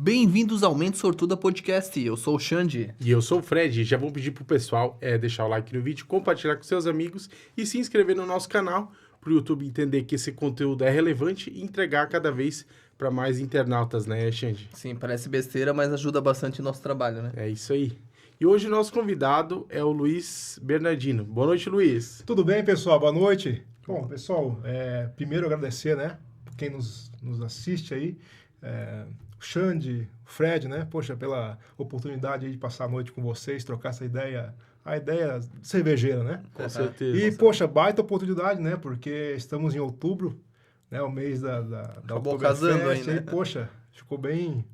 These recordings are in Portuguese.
Bem-vindos ao Mente Sortuda Podcast. Eu sou o Xande. E eu sou o Fred. Já vou pedir pro pessoal deixar o like no vídeo, compartilhar com seus amigos e se inscrever no nosso canal para o YouTube entender que esse conteúdo é relevante e entregar cada vez para mais internautas, né, Xande? Sim, parece besteira, mas ajuda bastante o nosso trabalho, né? É isso aí. E hoje o nosso convidado é o Luiz Bernardino. Boa noite, Luiz. Tudo bem, pessoal? Boa noite. Bom, pessoal, primeiro agradecer, né, por quem nos assiste aí, o Xande, o Fred, né, poxa, pela oportunidade aí de passar a noite com vocês, trocar essa ideia, a ideia cervejeira, né? Com certeza. E, poxa, baita oportunidade, né, porque estamos em outubro, né, o mês da Acabou casando aí, Oktoberfest, né? e, poxa, ficou bem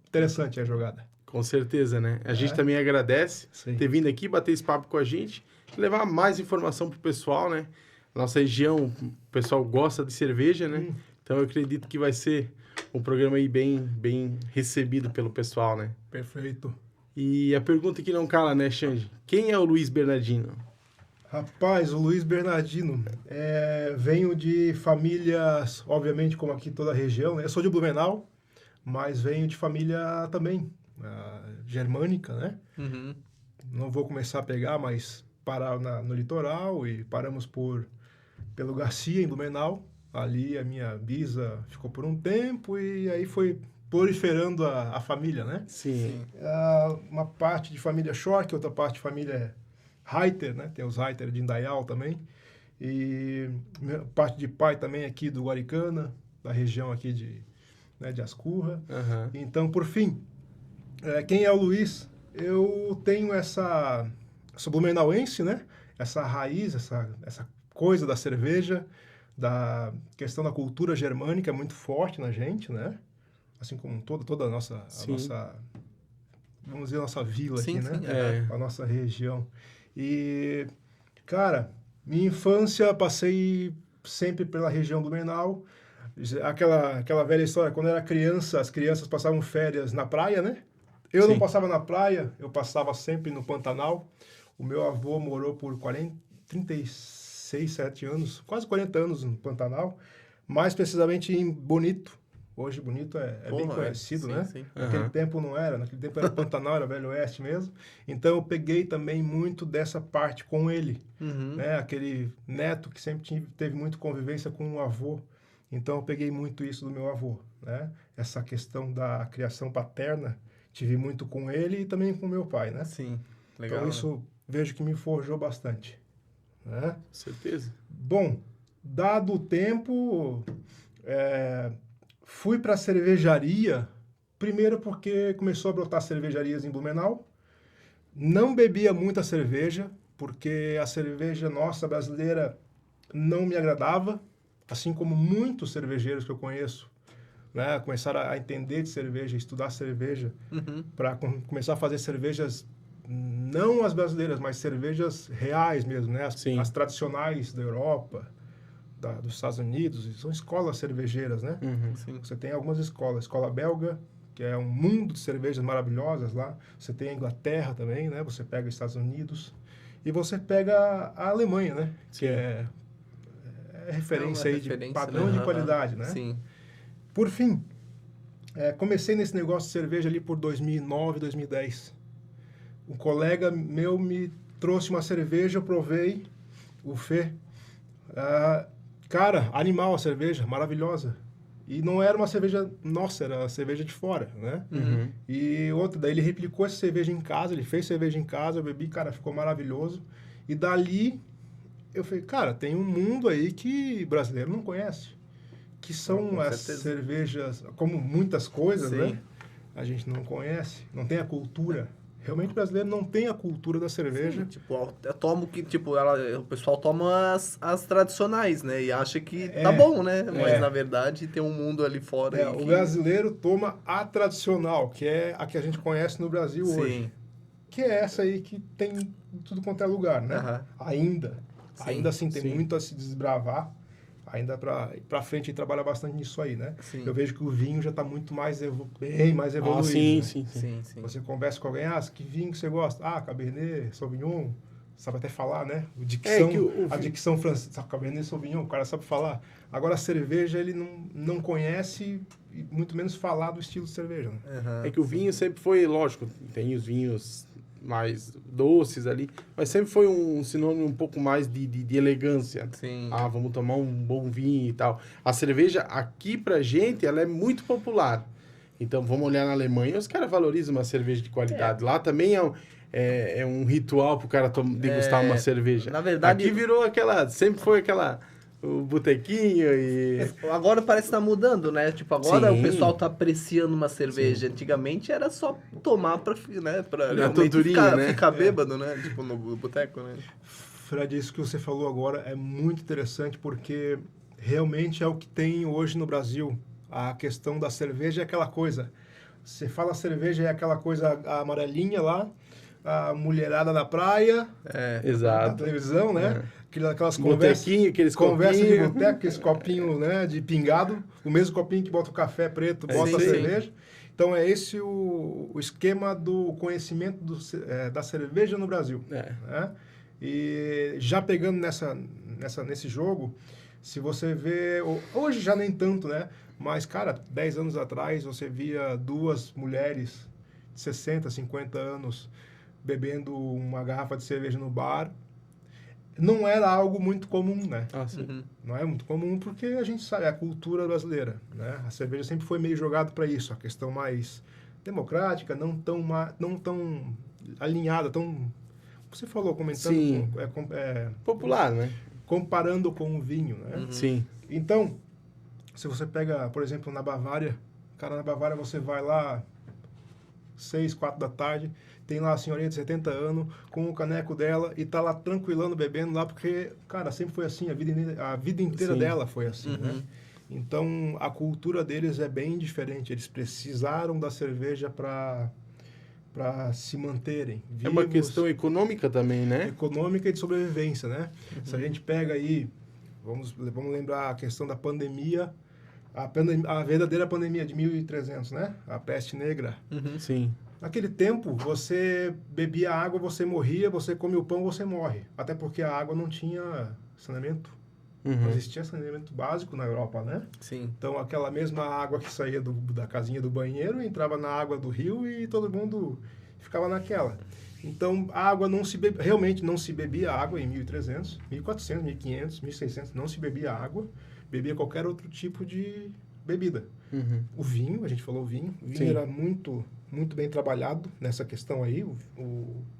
interessante a jogada. Com certeza, né? A gente também agradece Sim. ter vindo aqui, bater esse papo com a gente, levar mais informação pro pessoal, né? Nossa região, o pessoal gosta de cerveja, né? Então eu acredito que vai ser um programa aí bem recebido pelo pessoal, né? Perfeito. E a pergunta que não cala, né, Xande? Quem é o Luiz Bernardino? Rapaz, o Luiz Bernardino, venho de famílias, obviamente, como aqui toda a região, né? Eu sou de Blumenau, mas venho de família também germânica, né? Uhum. Não vou começar a pegar, mas parar no litoral e paramos pelo Garcia, em Blumenau. Ali a minha bisa ficou por um tempo e aí foi proliferando a família, né? Sim. Uma parte de família Schork, outra parte de família Reiter, né? Tem os Reiter de Indaial também. E parte de pai também aqui do Guaricana, da região aqui de Ascurra. Aham. Então, por fim, quem é o Luiz? Eu tenho essa blumenauense, né? Essa raiz, essa coisa da cerveja, da questão da cultura germânica é muito forte na gente, né? Assim como toda a nossa, vamos dizer, a nossa vila Sim, aqui, sim, né? A nossa região. E, cara, minha infância passei sempre pela região do Blumenau. Aquela velha história, quando eu era criança, as crianças passavam férias na praia, né? Eu não Sim. passava na praia, eu passava sempre no Pantanal. O meu avô morou por 36, 7 anos, quase 40 anos no Pantanal, mais precisamente em Bonito. Hoje Bonito é bem conhecido, sim, né? sim. Naquele tempo não era, naquele tempo era Pantanal, era Velho Oeste mesmo. Então eu peguei também muito dessa parte com ele, né? Aquele neto que sempre teve muito convivência com o avô. Então eu peguei muito isso do meu avô, né? Essa questão da criação paterna, tive muito com ele e também com meu pai, né? Sim, legal. Então isso vejo que me forjou bastante, né? Com certeza. Bom, dado o tempo, fui para a cervejaria, primeiro porque começou a brotar cervejarias em Blumenau. Não bebia muita cerveja, porque a cerveja nossa brasileira não me agradava, assim como muitos cervejeiros que eu conheço, né? Começaram a entender de cerveja, estudar cerveja, para começar a fazer cervejas, não as brasileiras, mas cervejas reais mesmo, né? Sim. As tradicionais da Europa, dos Estados Unidos, são escolas cervejeiras, né? Sim. Você tem algumas escolas, escola belga, que é um mundo de cervejas maravilhosas lá. Você tem a Inglaterra também, né? Você pega os Estados Unidos e você pega a Alemanha, né? Sim. Que é referência aí de padrão de qualidade, né? Sim. Por fim, comecei nesse negócio de cerveja ali por 2009, 2010. Um colega meu me trouxe uma cerveja, eu provei, o Fê. Cara, animal a cerveja, maravilhosa. E não era uma cerveja nossa, era cerveja de fora, né? E outra, daí ele replicou essa cerveja em casa, ele fez cerveja em casa, eu bebi, cara, ficou maravilhoso. E dali, eu falei, cara, tem um mundo aí que brasileiro não conhece. Que são Com as certeza. cervejas, como muitas coisas, Sim. né? A gente não conhece, não tem a cultura. Realmente o brasileiro não tem a cultura da cerveja. Tipo, eu tomo que, tipo, o pessoal toma as tradicionais, né? E acha que tá bom, né? Mas, na verdade, tem um mundo ali fora aí O que... brasileiro toma a tradicional, que é a que a gente conhece no Brasil Sim. hoje. Que é essa aí que tem tudo quanto é lugar, né? Aham. Ainda. Sim, Ainda assim, tem sim. muito a se desbravar. Ainda pra frente e trabalhar bastante nisso aí, né? Sim. Eu vejo que o vinho já está muito bem mais evoluído. Sim, né? sim. Sim, sim. Você conversa com alguém, que vinho que você gosta? Cabernet, Sauvignon, sabe até falar, né? Dicção, a dicção francesa, Cabernet Sauvignon, o cara sabe falar. Agora, a cerveja, ele não conhece, e muito menos falar do estilo de cerveja. Né? É que o vinho sempre foi, lógico, tem os vinhos mais doces ali, mas sempre foi um sinônimo um pouco mais de elegância. Sim. Ah, vamos tomar um bom vinho e tal. A cerveja, aqui pra gente, ela é muito popular. Então, vamos olhar na Alemanha, os caras valorizam uma cerveja de qualidade. Lá também é um ritual pro cara degustar uma cerveja. Na verdade... Aqui virou sempre foi o botequinho e... Agora parece que tá mudando, né? Tipo, agora Sim. o pessoal tá apreciando uma cerveja. Antigamente era só tomar pra realmente tonturinha, né? ficar bêbado, né? Tipo, no boteco, né? Fred, isso que você falou agora é muito interessante porque realmente é o que tem hoje no Brasil. A questão da cerveja é aquela coisa. Você fala cerveja é aquela coisa amarelinha lá, a mulherada na praia, na Exato. televisão, né? Aquelas Botequinho, aqueles conversa de copinhos. boteco, aqueles copinhos, né, de pingado, o mesmo copinho que bota o café preto, bota a sim. cerveja. Então é esse o esquema do conhecimento da cerveja no Brasil. Né? E já pegando nesse jogo, se você vê, hoje já nem tanto, né? Mas, cara, 10 anos atrás você via duas mulheres de 60, 50 anos bebendo uma garrafa de cerveja no bar. Não era algo muito comum, né? Ah, sim. Uhum. Não é muito comum porque a gente sabe, é a cultura brasileira, né? A cerveja sempre foi meio jogada para isso, a questão mais democrática, não tão alinhada, tão... Você falou, comentando... Sim. Popular, né? Comparando com o vinho, né? Uhum. Sim. Então, se você pega, por exemplo, na Bavária, cara, na Bavária você vai lá 6, 4 da tarde, tem lá a senhorinha de 70 anos com o caneco dela e tá lá tranquilando, bebendo lá, porque, cara, sempre foi assim, a vida inteira Sim. dela foi assim, né? Então, a cultura deles é bem diferente, eles precisaram da cerveja para se manterem vivos. É uma questão econômica também, né? Econômica e de sobrevivência, né? Se a gente pega aí, vamos lembrar a questão da pandemia, a verdadeira pandemia de 1300, né? A peste negra. Sim. Naquele tempo, você bebia água, você morria, você come o pão, você morre. Até porque a água não tinha saneamento. Não existia saneamento básico na Europa, né? Sim. Então, aquela mesma água que saía da casinha do banheiro, entrava na água do rio e todo mundo ficava naquela. Então, a água realmente não se bebia água em 1300, 1400, 1500, 1600, não se bebia água, bebia qualquer outro tipo de bebida. O vinho, a gente falou o vinho Sim. era muito bem trabalhado nessa questão aí,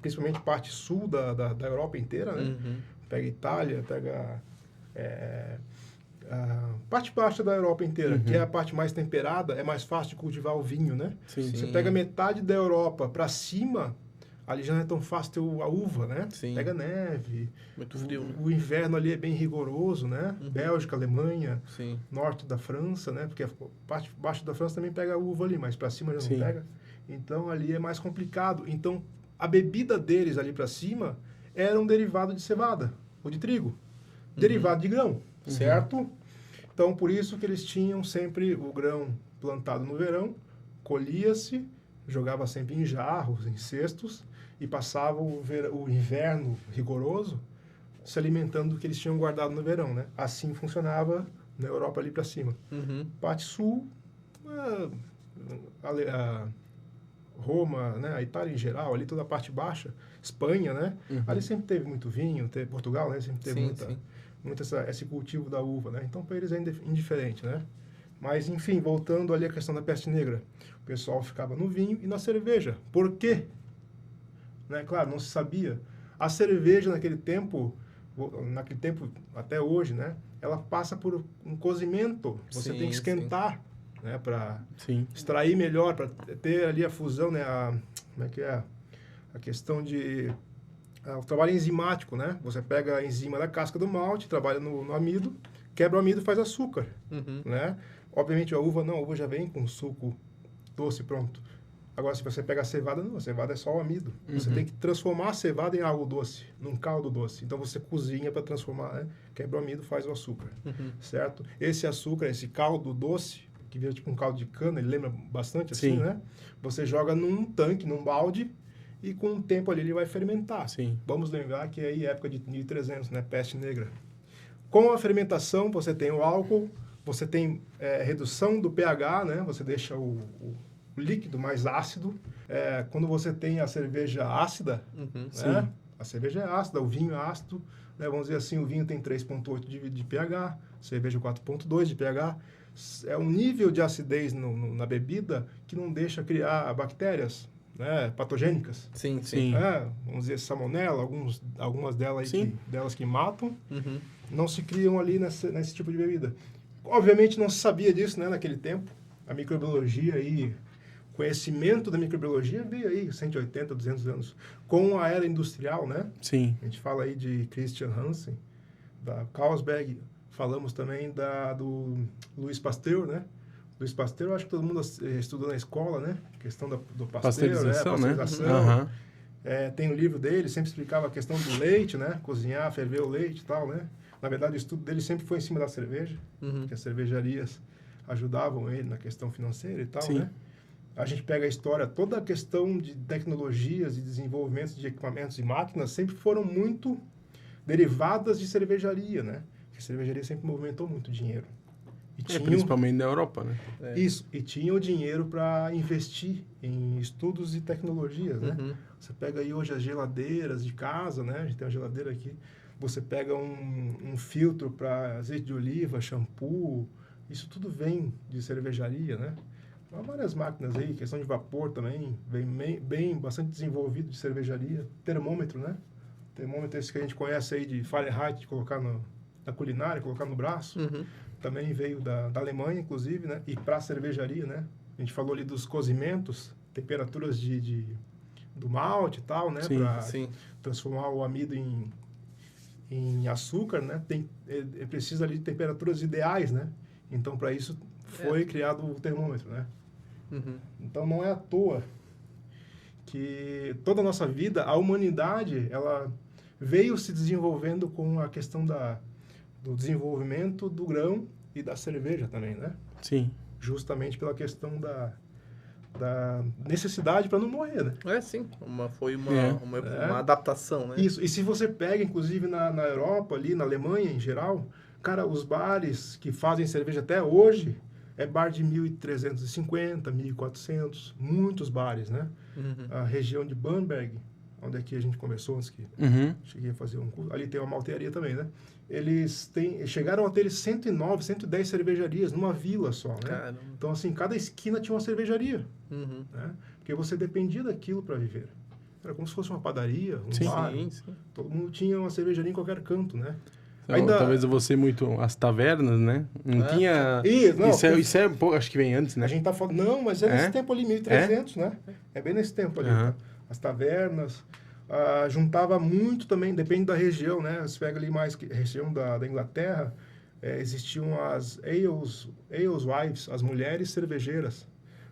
principalmente parte sul da Europa inteira, né? Pega Itália, pega a parte baixa da Europa inteira, que é a parte mais temperada, é mais fácil de cultivar o vinho, né? Sim. Você pega metade da Europa para cima, ali já não é tão fácil ter a uva, né? Sim. Pega neve. Muito frio, né? O inverno ali é bem rigoroso, né? Bélgica, Alemanha, Sim. norte da França, né? Porque a parte baixa da França também pega a uva ali, mas para cima já Sim. não pega. Então ali é mais complicado. Então a bebida deles ali para cima era um derivado de cevada ou de trigo, derivado de grão, certo? Então por isso que eles tinham sempre o grão plantado no verão, colhia-se, jogava sempre em jarros, em cestos e passava o inverno rigoroso se alimentando do que eles tinham guardado no verão, né? Assim funcionava na Europa ali para cima. Parte sul, Roma, né? A Itália em geral, ali toda a parte baixa, Espanha, né? Ali sempre teve muito vinho, Portugal, né? Sempre teve muito esse cultivo da uva, né? Então para eles é indiferente, né? Mas enfim, voltando ali à questão da peste negra, o pessoal ficava no vinho e na cerveja. Por quê? Né? Claro, não se sabia. A cerveja naquele tempo até hoje, né? Ela passa por um cozimento. Você tem que esquentar, né? Para extrair melhor, para ter ali a fusão, né? Como é que é? A questão de... o trabalho enzimático, né? Você pega a enzima da casca do malte, trabalha no amido, quebra o amido e faz açúcar, né? Obviamente a uva já vem com suco doce pronto. Agora, se você pega a cevada, não, a cevada é só o amido. Você tem que transformar a cevada em algo doce, num caldo doce. Então você cozinha para transformar, né? Quebra o amido, faz o açúcar, certo? Esse açúcar, esse caldo doce, que vira tipo um caldo de cana, ele lembra bastante assim, né? Você joga num tanque, num balde, e com o tempo ali ele vai fermentar. Sim. Vamos lembrar que é aí época de 1300, né? Peste negra. Com a fermentação, você tem o álcool, você tem redução do pH, né? Você deixa o líquido mais ácido. Quando você tem a cerveja ácida, né? A cerveja é ácida, o vinho é ácido, né? Vamos dizer assim, o vinho tem 3,8 de pH, a cerveja 4,2 de pH. É um nível de acidez na bebida que não deixa criar bactérias, né, patogênicas. Sim. Vamos dizer, salmonela, algumas delas, delas que matam, não se criam ali nesse tipo de bebida. Obviamente não se sabia disso, né, naquele tempo. A microbiologia aí, conhecimento da microbiologia veio aí 180, 200 anos. Com a era industrial, né? Sim. A gente fala aí de Christian Hansen, da Carlsberg, falamos também do Louis Pasteur, né? Louis Pasteur, eu acho que todo mundo estudou na escola, né? A questão do Pasteur, pasteurização. Uhum. Tem o livro dele, sempre explicava a questão do leite, né? Cozinhar, ferver o leite e tal, né? Na verdade, o estudo dele sempre foi em cima da cerveja, que as cervejarias ajudavam ele na questão financeira e tal, né? A gente pega a história, toda a questão de tecnologias e desenvolvimento de equipamentos e máquinas sempre foram muito derivadas de cervejaria, né? Porque a cervejaria sempre movimentou muito dinheiro. Principalmente na Europa, né? Isso, e tinha o dinheiro para investir em estudos e tecnologias, né? Você pega aí hoje as geladeiras de casa, né? A gente tem uma geladeira aqui. Você pega um filtro para azeite de oliva, shampoo, isso tudo vem de cervejaria, né? Há várias máquinas aí, questão de vapor também, vem bastante desenvolvido de cervejaria. Termômetro, né? Termômetro esse que a gente conhece aí de Fahrenheit, de colocar na culinária, colocar no braço. Também veio da Alemanha, inclusive, né? E para a cervejaria, né? A gente falou ali dos cozimentos, temperaturas do malte e tal, né? Para transformar o amido em açúcar, né? Precisa ali de temperaturas ideais, né? Então, para isso foi criado o termômetro, né? Então, não é à toa que toda a nossa vida, a humanidade, ela veio se desenvolvendo com a questão do desenvolvimento do grão e da cerveja também, né? Sim. Justamente pela questão da necessidade para não morrer, né? Foi uma adaptação, né? Isso. E se você pega, inclusive, na Europa, ali, na Alemanha em geral, cara, os bares que fazem cerveja até hoje é bar de 1.350, 1.400, muitos bares, né? A região de Bamberg, onde aqui a gente conversou antes que cheguei a fazer um curso, ali tem uma maltearia também, né? Eles chegaram a ter 109, 110 cervejarias numa vila só, né? Caramba. Então, assim, cada esquina tinha uma cervejaria, né? Porque você dependia daquilo para viver. Era como se fosse uma padaria, bar. Sim. Todo mundo tinha uma cervejaria em qualquer canto, né? Então, talvez eu vou ser muito as tavernas, né? Não tinha... Isso é, pô, acho que vem antes, né? A gente tá falando... Não, mas é nesse tempo ali, 1300, né? É bem nesse tempo ali. Tá? As tavernas... juntava muito também, depende da região, né? Você pega ali mais região da Inglaterra, existiam as alewives, as mulheres cervejeiras,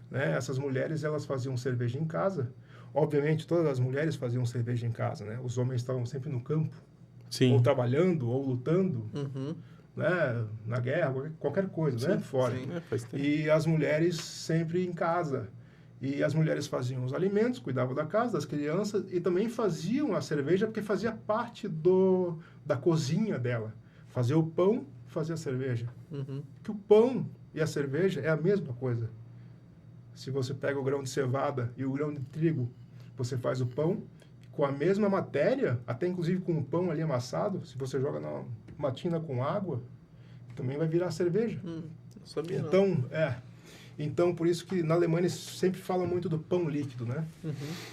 né? Essas mulheres, elas faziam cerveja em casa. Obviamente, todas as mulheres faziam cerveja em casa, né? Os homens estavam sempre no campo, ou trabalhando, ou lutando, né? Na guerra, qualquer coisa, né? Fora. E as mulheres sempre em casa. E as mulheres faziam os alimentos, cuidavam da casa, das crianças, e também faziam a cerveja, porque fazia parte da cozinha dela. Fazer o pão, fazer a cerveja. Que o pão e a cerveja é a mesma coisa. Se você pega o grão de cevada e o grão de trigo, você faz o pão com a mesma matéria, até inclusive com o pão ali amassado, se você joga numa tina com água, também vai virar cerveja. Não sabia, então, Então, por isso que na Alemanha eles sempre falam muito do pão líquido, né?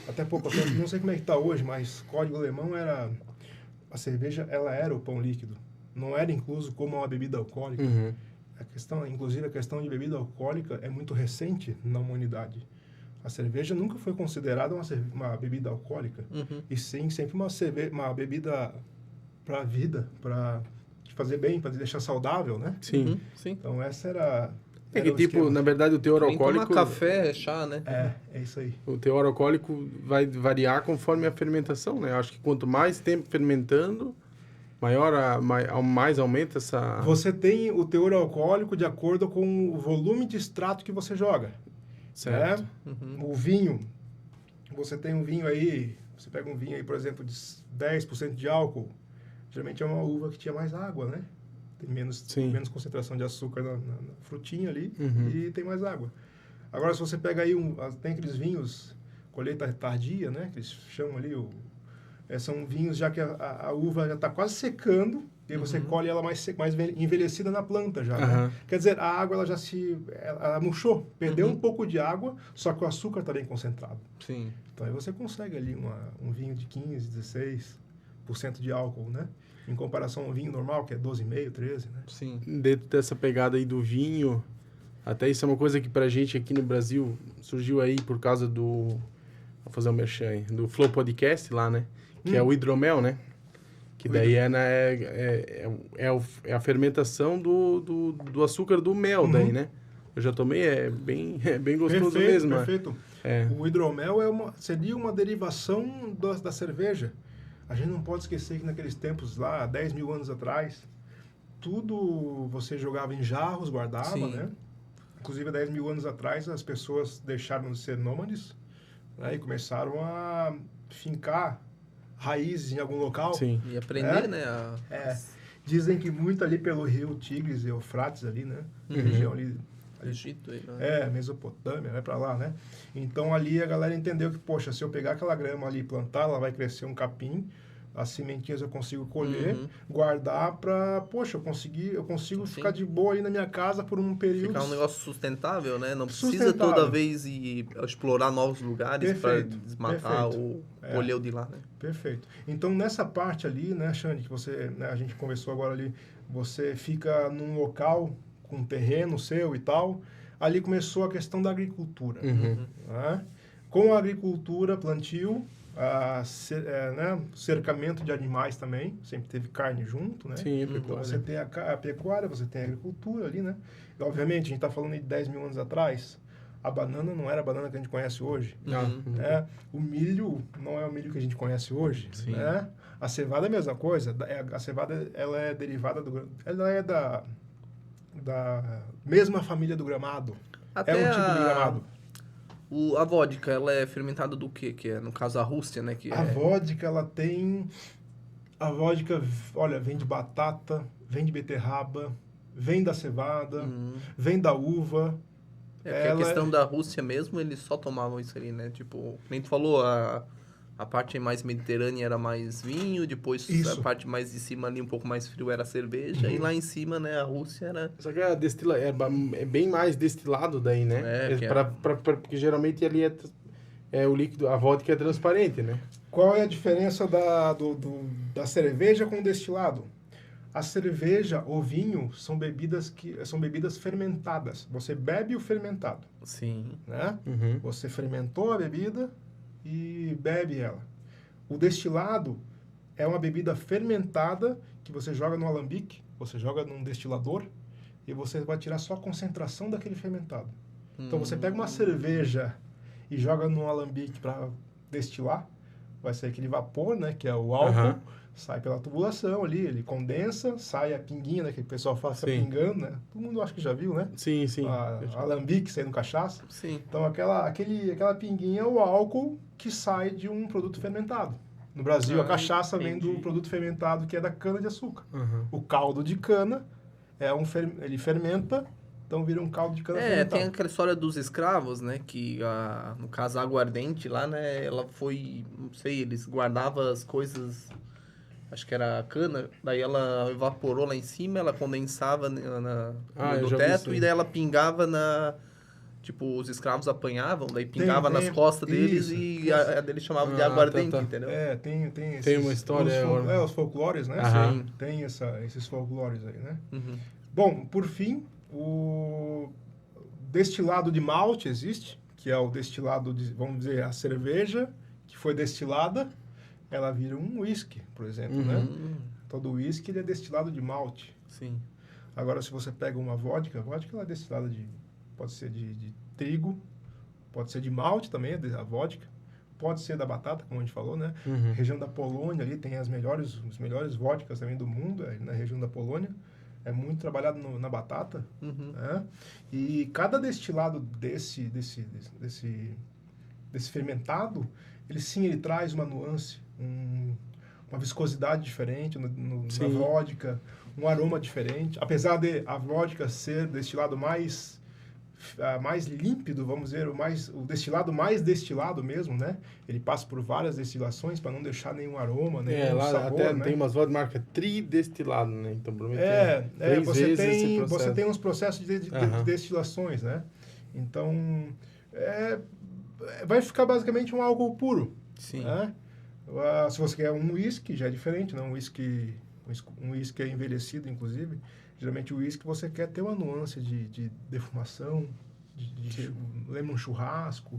Até pouco tempo, não sei como é que está hoje, mas código alemão era... A cerveja, ela era o pão líquido. Não era incluso como uma bebida alcoólica. Inclusive, a questão de bebida alcoólica é muito recente na humanidade. A cerveja nunca foi considerada uma bebida alcoólica. E sim, sempre uma bebida para a vida, para te fazer bem, para te deixar saudável, né? Sim. Então, essa era... que, tipo, na verdade, o teor alcoólico... Tomar café, chá, né? É isso aí. O teor alcoólico vai variar conforme a fermentação, né? Eu acho que quanto mais tempo fermentando, mais aumenta essa... Você tem o teor alcoólico de acordo com o volume de extrato que você joga. Certo. O vinho, você tem um vinho aí, você pega um vinho aí, por exemplo, de 10% de álcool, geralmente é uma uva que tinha mais água, né? Tem menos concentração de açúcar na frutinha ali e tem mais água. Agora, se você pega aí, tem aqueles vinhos, colheita tardia, né? Que eles chamam ali, são vinhos já que a uva já está quase secando, e aí você colhe ela mais envelhecida na planta já, né? Quer dizer, a água ela já ela murchou, perdeu um pouco de água, só que o açúcar está bem concentrado. Sim. Então aí você consegue ali um vinho de 15, 16% de álcool, né? Em comparação ao vinho normal, que é 12,5, 13, né? Sim. Dentro dessa pegada aí do vinho, até isso é uma coisa que pra gente aqui no Brasil surgiu aí por causa do... Vou fazer um merchan aí, do Flow Podcast lá, né? Que é o hidromel, né? Que daí é a fermentação do açúcar do mel, daí, né? Eu já tomei, é bem gostoso mesmo. Perfeito. O hidromel seria uma derivação da cerveja. A gente não pode esquecer que naqueles tempos lá, 10 mil anos atrás, tudo você jogava em jarros, guardava, né? Inclusive, 10 mil anos atrás, as pessoas deixaram de ser nômades, né? E começaram a fincar raízes em algum local. Sim. E aprender, né? Dizem que muito ali pelo rio Tigres e Eufrates ali, né? Região ali... Egito aí, né? Mesopotâmia, vai pra lá, né? Então ali a galera entendeu que, poxa, se eu pegar aquela grama ali e plantar, ela vai crescer um capim, as sementinhas eu consigo colher, guardar pra, poxa, eu consigo ficar de boa aí na minha casa por um período. Ficar um negócio sustentável, né? Não precisa toda vez ir explorar novos lugares para desmatar ou colher o de lá, né? Perfeito. Então nessa parte ali, né, Xande, que você, né, a gente conversou agora ali, você fica num local com terreno seu e tal, ali começou a questão da agricultura. Né? Com a agricultura, plantio, cercamento de animais também, sempre teve carne junto, né? Sim, então você tem a pecuária, você tem a agricultura ali, né? E, obviamente, a gente está falando de 10 mil anos atrás, a banana não era a banana que a gente conhece hoje. Né? O milho não é o milho que a gente conhece hoje. Né? A cevada é a mesma coisa. A cevada ela é derivada ela é da mesma família do gramado. Até é um tipo de gramado. A vodka, ela é fermentada do quê? Que é, no caso, a Rússia, né? A vodka, ela tem... A vodka, olha, vem de batata, vem de beterraba, vem da cevada, vem da uva. A questão da Rússia mesmo, eles só tomavam isso ali, né? Tipo, nem tu falou, a parte mais mediterrânea era mais vinho, depois a parte mais de cima ali, um pouco mais frio, era cerveja, e lá em cima, né, a Rússia era... Só que é bem mais destilado daí, né? Porque geralmente ali o líquido, a vodka é transparente, né? Qual é a diferença da cerveja com o destilado? A cerveja ou vinho são bebidas fermentadas. Você bebe o fermentado. Sim. Né? Você fermentou a bebida e bebe ela. O destilado é uma bebida fermentada que você joga no alambique, você joga num destilador e você vai tirar só a concentração daquele fermentado. Então você pega uma cerveja e joga num alambique para destilar, vai sair aquele vapor, né, que é o álcool, sai pela tubulação ali, ele condensa, sai a pinguinha, né, que o pessoal fala que tá pingando, né? Todo mundo acho que já viu, né? Sim. Alambique saindo cachaça. Sim. Então aquela pinguinha é o álcool que sai de um produto fermentado. No Brasil, a cachaça vem do produto fermentado que é da cana-de-açúcar. O caldo de cana, ele fermenta, então vira um caldo de cana fermentado. Tem aquela história dos escravos, né? Que, no caso, a aguardente lá, né? Ela foi, não sei, eles guardavam as coisas... Acho que era a cana, daí ela evaporou lá em cima, ela condensava no teto e daí ela pingava Tipo, os escravos apanhavam, daí pingava nas costas deles e eles chamavam de aguardente, entendeu? Tem uma história... os folclores, né? Sim. Tem esses folclores aí, né? Bom, por fim, o destilado de malte existe, que é o destilado de, vamos dizer, a cerveja que foi destilada, ela vira um whisky, por exemplo, né? Todo whisky ele é destilado de malte. Sim. Agora, se você pega uma vodka, ela é destilada pode ser de trigo, pode ser de malte também, a vodka, pode ser da batata, como a gente falou, né? A região da Polônia ali tem os melhores vodkas também do mundo, na região da Polônia. É muito trabalhado na batata. desse fermentado, ele traz uma nuance, uma viscosidade diferente na vodka, um aroma diferente. Apesar de a vodka ser destilado mais límpido, vamos dizer, o destilado mais destilado mesmo, né? Ele passa por várias destilações para não deixar nenhum aroma, nenhum lá sabor, até né? tem umas vodkas marca tridestilado, né? Então, você tem uns processos de destilações, né? Então, vai ficar basicamente um álcool puro. Sim. Né? Se você quer um whisky, já é diferente, não? Um whisky é envelhecido, inclusive. Geralmente o whisky você quer ter uma nuance de defumação, lembra um churrasco,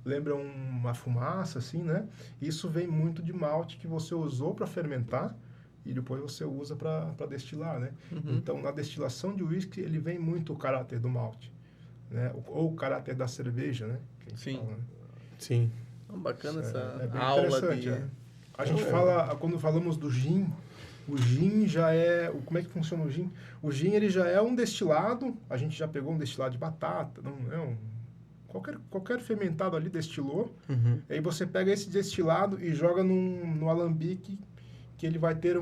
lembra uma fumaça, assim, né? Isso vem muito de malte que você usou para fermentar e depois você usa para destilar, né? Então, na destilação de whisky, ele vem muito o caráter do malte, né? Ou o caráter da cerveja, né? Que a gente fala, né? Sim. Bacana essa bem aula interessante, de... né? A gente fala, quando falamos do gin, o gin já é... Como é que funciona o gin? O gin, ele já é um destilado, a gente já pegou um destilado de batata, não é qualquer fermentado ali destilou, aí você pega esse destilado e joga no alambique, que ele vai ter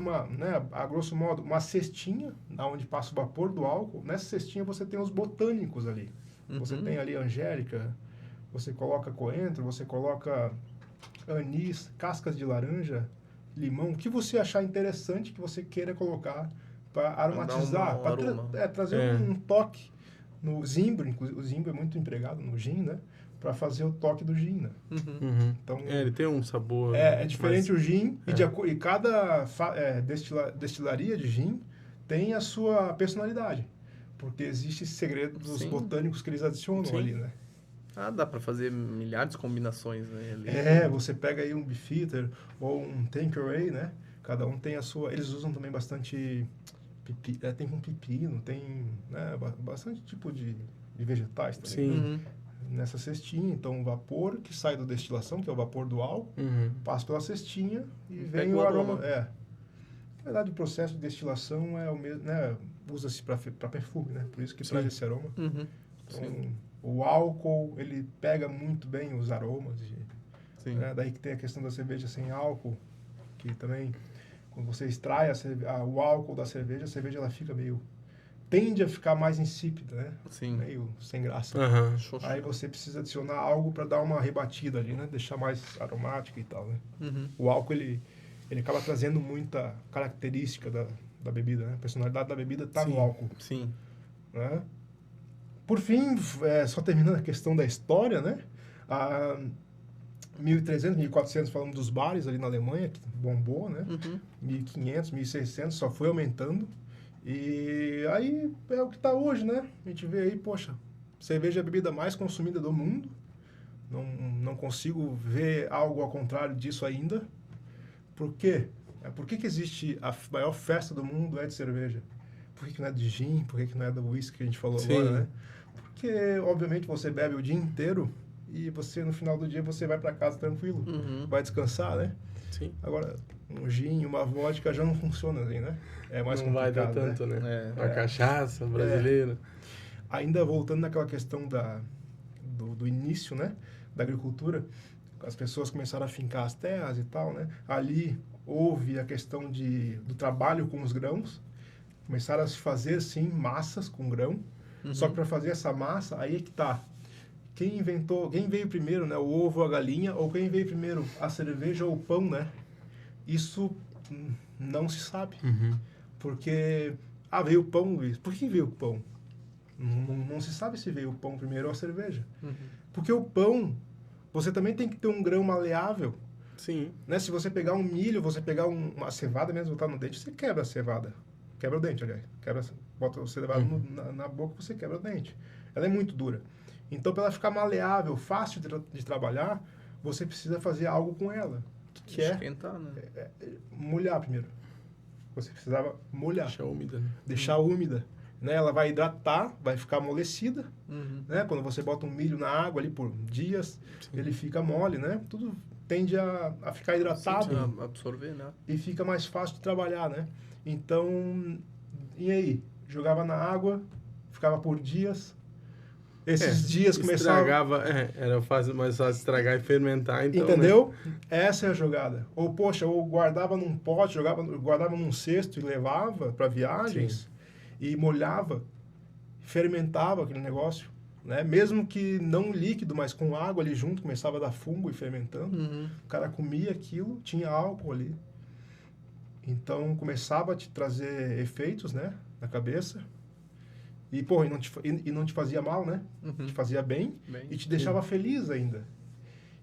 a grosso modo, uma cestinha, onde passa o vapor do álcool. Nessa cestinha você tem os botânicos ali. Você tem ali angélica, você coloca coentro, você coloca anis, cascas de laranja, limão, o que você achar interessante que você queira colocar para aromatizar, para trazer um toque no zimbro. Inclusive, o zimbro é muito empregado no gin, né? Para fazer o toque do gin, né? Então, ele tem um sabor... É diferente o gin, e cada destilaria de gin tem a sua personalidade, porque existe esse segredo dos botânicos que eles adicionam ali, né? Dá para fazer milhares de combinações, né? Você pega aí um Beefeater ou um Tanqueray, né? Cada um tem a sua... Eles usam também bastante... tem com pepino, tem bastante tipo de vegetais também. Nessa cestinha, então o vapor que sai da destilação, que é o vapor do álcool, passa pela cestinha e vem o aroma. Na verdade, o processo de destilação é o mesmo, né? Usa-se para perfume, né? Por isso que traz esse aroma. Então, o álcool, ele pega muito bem os aromas. Daí que tem a questão da cerveja sem álcool, que também, quando você extrai o álcool da cerveja, a cerveja ela fica tende a ficar mais insípida, né? Sim. Meio sem graça. Aí você precisa adicionar algo para dar uma rebatida ali, né? Deixar mais aromática e tal, né? O álcool, ele acaba trazendo muita característica da bebida, né? A personalidade da bebida está no álcool. Sim. Né? Por fim, só terminando a questão da história, né? 1300, 1400, falamos dos bares ali na Alemanha, que bombou, né? 1500, 1600, só foi aumentando. E aí é o que está hoje, né? A gente vê aí, poxa, cerveja é a bebida mais consumida do mundo. Não consigo ver algo ao contrário disso ainda. Por quê? Por que existe a maior festa do mundo é de cerveja? Por que não é de gin? Por que não é do whisky que a gente falou agora, né? Porque, obviamente, você bebe o dia inteiro e você, no final do dia, você vai para casa tranquilo. Vai descansar, né? Agora, um gin, uma vodka já não funciona assim, né? É mais complicado, vai dar tanto, né? A cachaça brasileira. Ainda voltando naquela questão do início, né? Da agricultura, as pessoas começaram a fincar as terras e tal, né? Ali houve a questão do trabalho com os grãos. Começaram a se fazer, sim, massas com grão. Só que para fazer essa massa, aí é que tá. Quem veio primeiro, né? O ovo ou a galinha, ou quem veio primeiro, a cerveja ou o pão, né? Isso não se sabe. Porque, veio o pão, Luiz. Por que veio o pão? Não se sabe se veio o pão primeiro ou a cerveja. Porque o pão, você também tem que ter um grão maleável. Né? Se você pegar um milho, você pegar uma cevada mesmo, botar no dente, você quebra a cevada. Quebra o dente, aliás. Bota o cevada na boca, você quebra o dente. Ela é muito dura. Então, para ela ficar maleável, fácil de trabalhar, você precisa fazer algo com ela. Que esquentar, né? Molhar primeiro. Você precisava molhar. Deixar úmida, né? Deixar úmida. Né? Ela vai hidratar, vai ficar amolecida. Né? Quando você bota um milho na água ali por dias, ele fica mole, né? Tudo tende a ficar hidratado. Absorver, né? E fica mais fácil de trabalhar, né? Então, e aí? Jogava na água, ficava por dias. Esses dias começava... Estragava, era mais fácil estragar e fermentar, então, Entendeu? Né? Essa é a jogada. Ou, poxa, ou guardava num pote, guardava num cesto e levava para viagens. Sim. E molhava, fermentava aquele negócio, né? Mesmo que não líquido, mas com água ali junto, começava a dar fungo e fermentando. O cara comia aquilo, tinha álcool ali. Então, começava a te trazer efeitos, né? Na cabeça. E, pô, e não te fazia mal, né? Te fazia bem e te deixava feliz ainda.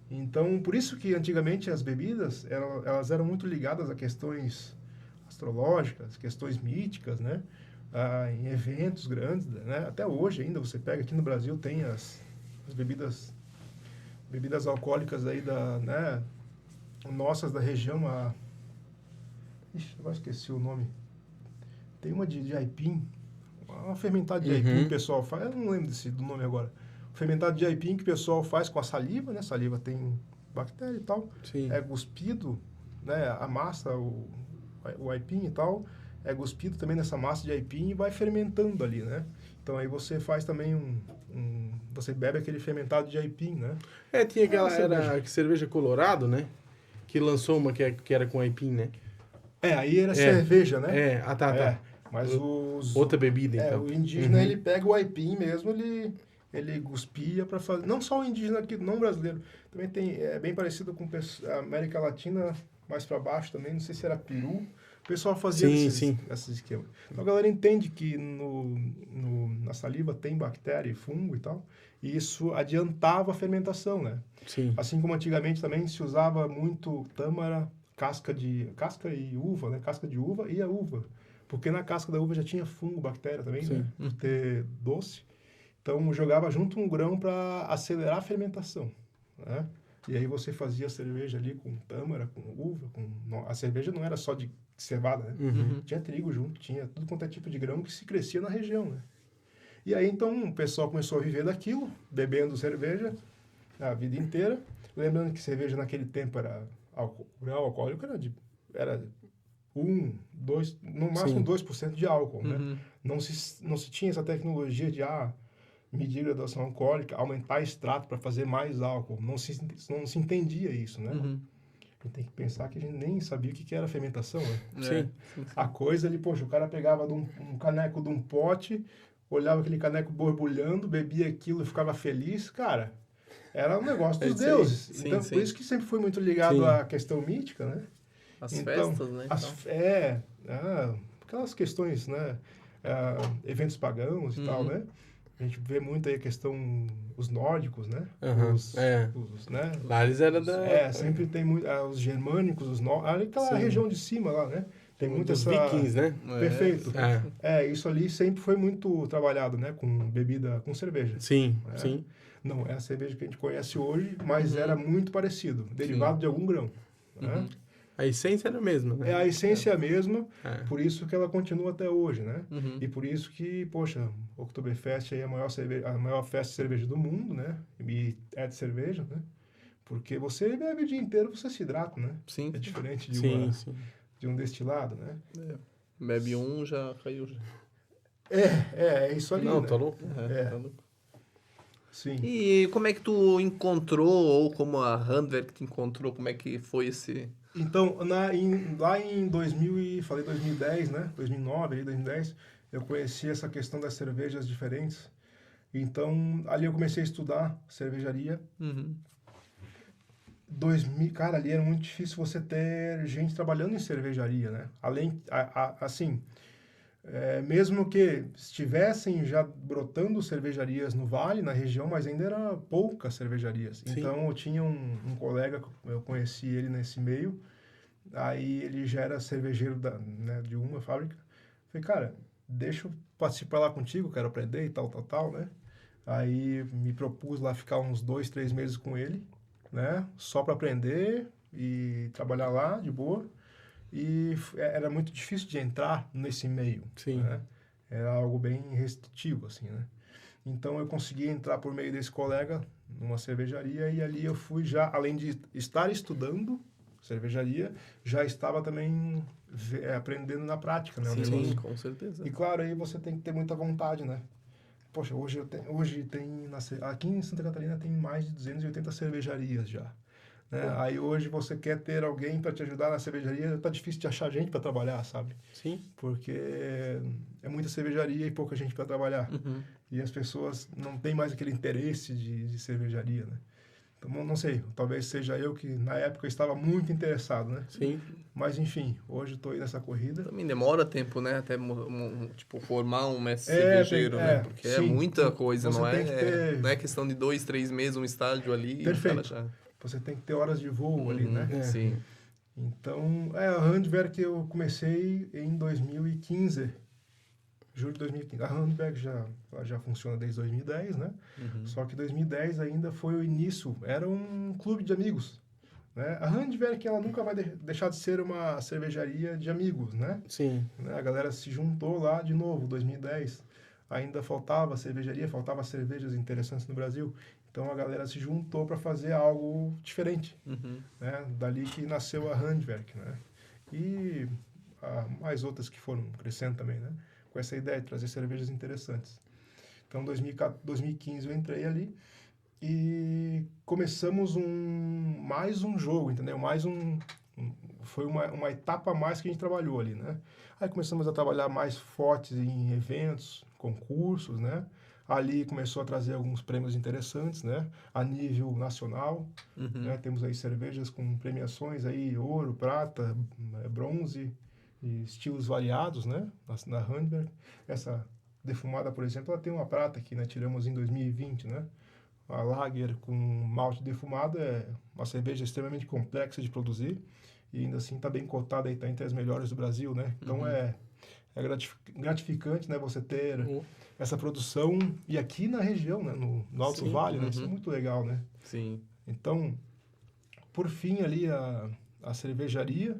Então, por isso que antigamente as bebidas, elas eram muito ligadas a questões astrológicas, questões míticas, né? Em eventos grandes, né? Até hoje ainda você pega aqui no Brasil, tem as bebidas alcoólicas aí né? Nossas da região, Ixi, agora esqueci o nome. Tem uma de aipim, uma fermentada de aipim que o pessoal faz, eu não lembro do nome agora. Fermentado de aipim que o pessoal faz com a saliva, né? Saliva tem bactéria e tal. Sim. É cuspido, né? A massa, o aipim e tal, é cuspido também nessa massa de aipim e vai fermentando ali, né? Então aí você faz também você bebe aquele fermentado de aipim, né? Tinha aquela cerveja Colorado, né? Que lançou uma que era com aipim, né? Aí era cerveja, né? Tá. Mas outra bebida, então. O indígena, ele pega o aipim mesmo, ele cuspia para fazer... Não só o indígena aqui, não brasileiro. Também é bem parecido com a América Latina, mais para baixo também, não sei se era Peru. O pessoal fazia esses esquemas. Então a galera entende que na saliva tem bactéria e fungo e tal, e isso adiantava a fermentação, né? Sim. Assim como antigamente também se usava muito tâmara, casca e uva, né? Casca de uva e a uva. Porque na casca da uva já tinha fungo, bactéria também, né? Por ter doce. Então, jogava junto um grão para acelerar a fermentação, né? E aí você fazia a cerveja ali com tâmara, com uva. A cerveja não era só de cevada, né? Tinha trigo junto, tinha tudo quanto é tipo de grão que se crescia na região, né? E aí, então, o pessoal começou a viver daquilo, bebendo cerveja a vida inteira. Lembrando que cerveja naquele tempo era... O grau alcoólico era 1, 2, no máximo 2% de álcool, né? Não se tinha essa tecnologia de medir graduação alcoólica, aumentar extrato para fazer mais álcool. Não se entendia isso, né? A gente tem que pensar que a gente nem sabia o que era fermentação, né? Sim. A coisa ali, poxa, o cara pegava um caneco de um pote, olhava aquele caneco borbulhando, bebia aquilo e ficava feliz, cara... Era um negócio dos deuses. Sim, então, por isso que sempre foi muito ligado à questão mítica, né? As festas, né? Aquelas questões, né? Eventos pagãos e tal, né? A gente vê muito aí a questão, os nórdicos, né? Né? Lá eles eram sempre tem muito, os germânicos, os nórdicos, aquela região de cima lá, né? Tem muito essa... vikings, né? Perfeito. Isso ali sempre foi muito trabalhado, né? Com bebida, com cerveja. Sim. Não é a cerveja que a gente conhece hoje, mas era muito parecido, derivado de algum grão. Né? A essência era a mesma, né? A essência é a mesma, por isso que ela continua até hoje, né? E por isso que, poxa, o Oktoberfest é a maior festa de cerveja do mundo, né? E é de cerveja, né? Porque você bebe o dia inteiro, você se hidrata, né? Sim. É diferente de um destilado, né? Bebe já caiu. É isso ali, Não, né? tá louco? Tá louco. Sim. E como é que tu encontrou, ou como a Handwerk te encontrou, como é que foi esse... Então, lá em 2010, né? 2009, aí, 2010, eu conheci essa questão das cervejas diferentes. Então, ali eu comecei a estudar cervejaria. Cara, ali era muito difícil você ter gente trabalhando em cervejaria, né? Além, assim... mesmo que estivessem já brotando cervejarias no Vale, na região, mas ainda era poucas cervejarias. Sim. Então, eu tinha um colega, eu conheci ele nesse meio, aí ele já era cervejeiro de uma fábrica. Falei, cara, deixa eu participar lá contigo, quero aprender e tal, né? Aí me propus lá ficar uns 2, 3 meses com ele, né? Só para aprender e trabalhar lá de boa. E era muito difícil de entrar nesse meio. Sim. Né? Era algo bem restritivo, assim, né? Então, eu consegui entrar por meio desse colega numa cervejaria e ali eu fui já, além de estar estudando cervejaria, já estava também aprendendo na prática, né? Sim, com certeza. E, claro, aí você tem que ter muita vontade, né? Poxa, hoje tem aqui em Santa Catarina tem mais de 280 cervejarias já. Né? Aí hoje você quer ter alguém para te ajudar na cervejaria, tá difícil de achar gente para trabalhar, sabe? Sim. Porque é muita cervejaria e pouca gente para trabalhar. Uhum. E as pessoas não têm mais aquele interesse de cervejaria, né? Então, não sei, talvez seja eu que na época estava muito interessado, né? Sim. Mas enfim, hoje estou aí nessa corrida. Também demora tempo, né? Até, tipo, formar um mestre É, cervejeiro, tem- né? é, Porque é sim. muita coisa, Você não tem que é, ter- não é questão de 2, 3 meses, um estágio ali, e o cara Perfeito. já... Você tem que ter horas de voo ali, né? É. Sim. Então, a Handwerk eu comecei em 2015, julho de 2015. A Handwerk ela já funciona desde 2010, né? Uhum. Só que 2010 ainda foi o início, era um clube de amigos, né? A Handwerk ela nunca vai deixar de ser uma cervejaria de amigos, né? Sim. A galera se juntou lá de novo, 2010. Ainda faltava cervejaria, faltava cervejas interessantes no Brasil. Então a galera se juntou para fazer algo diferente, Uhum. né? Dali que nasceu a Handwerk, né? E mais outras que foram crescendo também, né? Com essa ideia de trazer cervejas interessantes. Então, em 2015 eu entrei ali e começamos mais um jogo, entendeu? Foi uma etapa a mais que a gente trabalhou ali, né? Aí começamos a trabalhar mais fortes em eventos, concursos, né? Ali começou a trazer alguns prêmios interessantes, né? A nível nacional, Uhum. né? Temos aí cervejas com premiações aí, ouro, prata, bronze, e estilos variados, né? Na Handberg. Essa defumada, por exemplo, ela tem uma prata que, né? Tiramos em 2020, né? A Lager com malte defumado é uma cerveja extremamente complexa de produzir e ainda assim está bem cotada e está entre as melhores do Brasil, né? Então é gratificante, né? Você ter essa produção e aqui na região, né? No Alto Sim, Vale, né? Isso é muito legal, né? Sim. Então, por fim ali a cervejaria,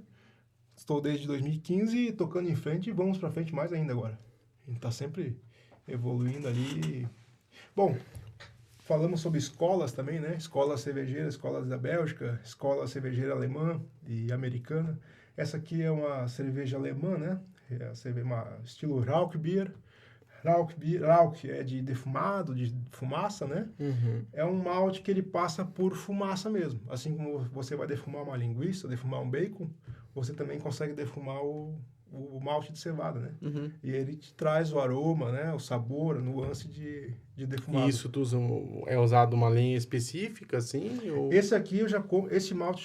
estou desde 2015 tocando em frente e vamos para frente mais ainda agora. A gente está sempre evoluindo ali. Bom, falamos sobre escolas também, né? Escolas cervejeiras, escolas da Bélgica, escola cervejeira alemã e americana. Essa aqui é uma cerveja alemã, né? Estilo Rauchbier. Rauch é de defumado, de fumaça, né? Uhum. É um malte que ele passa por fumaça mesmo. Assim como você vai defumar uma linguiça, defumar um bacon, você também consegue defumar o malte de cevada, né? Uhum. E ele te traz o aroma, né? O sabor, a nuance de defumado. E isso é usado uma lenha específica, assim? Ou... Esse aqui esse malte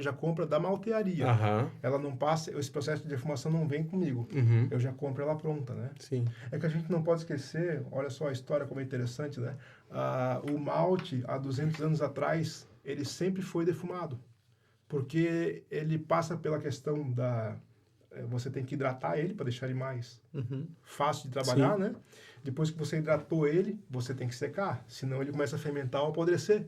já compra da maltearia. Aham. Ela não passa, esse processo de defumação não vem comigo. Uhum. Eu já compro ela pronta, né? Sim. É que a gente não pode esquecer, olha só a história como é interessante, né? O malte, há 200 anos atrás, ele sempre foi defumado. Porque ele passa pela questão você tem que hidratar ele para deixar ele mais fácil de trabalhar, Sim. né? Depois que você hidratou ele, você tem que secar, senão ele começa a fermentar ou apodrecer.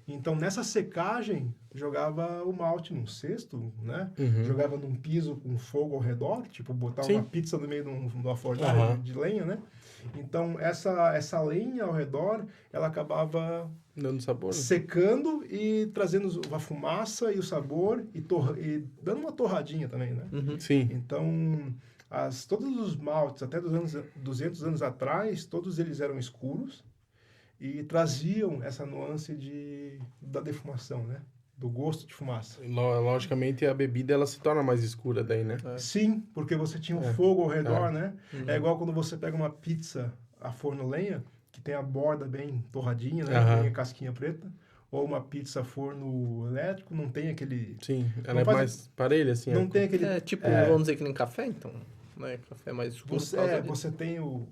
Então, nessa secagem, jogava o malte num cesto, né? Uhum. Jogava num piso com fogo ao redor, tipo botar Sim. uma pizza no meio de uma fornalha Uhum. de lenha, né? Então, essa lenha ao redor, ela acabava Dando sabor, né? secando e trazendo a fumaça e o sabor e dando uma torradinha também, né? Sim. Então, todos os maltes, até 200 anos atrás, todos eles eram escuros e traziam essa nuance da defumação, né? Do gosto de fumaça. Logicamente, a bebida ela se torna mais escura daí, né? Sim, porque você tinha um fogo ao redor, É. né? É igual quando você pega uma pizza a forno lenha, que tem a borda bem torradinha, né? Aham. Tem a casquinha preta. Ou uma pizza a forno elétrico, não tem aquele... Sim. Ela Não é faz- mais parelha, assim. Não tem aquele... É tipo, vamos dizer que nem café, então. Né? Café mais escuro por causa disso. Você tem o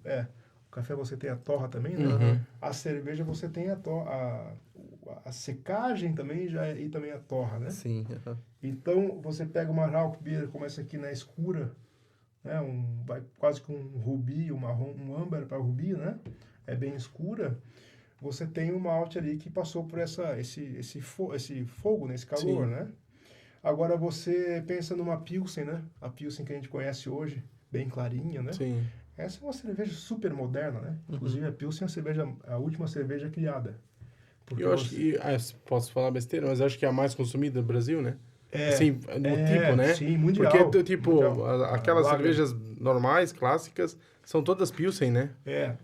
café você tem a torra também, né? Uhum. A cerveja você tem a secagem também e também a torra, né? Sim. Então, você pega uma Rauchbier como essa aqui na escura, né? Vai quase com um rubi, um marrom, um âmbar para rubi, né? É bem escura. Você tem um malte ali que passou por esse fogo, né? Esse calor, Sim. né? Agora você pensa numa Pilsen, né? A Pilsen que a gente conhece hoje, bem clarinha, né? Sim. Essa é uma cerveja super moderna, né? Inclusive a Pilsen é a última cerveja criada. Porque Eu acho que... posso falar besteira, mas eu acho que é a mais consumida no Brasil, né? Assim, no tipo, né? Sim, mundial. Porque, tipo, Mundial. aquelas Lager. cervejas normais, clássicas, são todas Pilsen, né?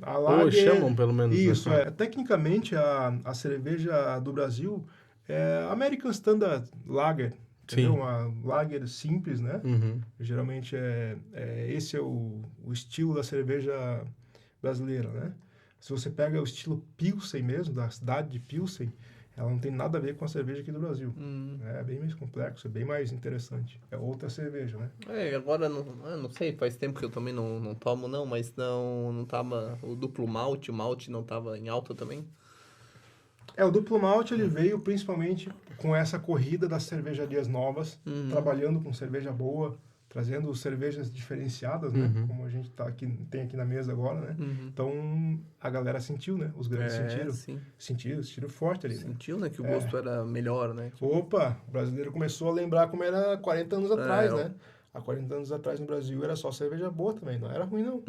A Ou Lager... chamam, pelo menos. Isso, né? Tecnicamente, a cerveja do Brasil é American Standard Lager. Entendeu? Sim. Uma lager simples, né? Uhum. Geralmente, esse é o estilo da cerveja brasileira, né? Se você pega o estilo Pilsen mesmo, da cidade de Pilsen, ela não tem nada a ver com a cerveja aqui do Brasil. É bem mais complexo, é bem mais interessante. É outra cerveja, né? Agora, eu não sei, faz tempo que eu também não tomo, não, mas não tava... O duplo malte, o malte não tava em alta também? O duplo malte ele veio principalmente com essa corrida das cervejarias novas, trabalhando com cerveja boa, trazendo cervejas diferenciadas, né? Como a gente tem aqui na mesa agora, né? Então, a galera sentiu, né? Os grandes sentiram. Sim. Sentiram forte ali, né? Sentiu, né? Que o gosto era melhor, né? Opa, o brasileiro começou a lembrar como era 40 anos atrás, É, né? Há 40 anos atrás no Brasil era só cerveja boa também, não era ruim não.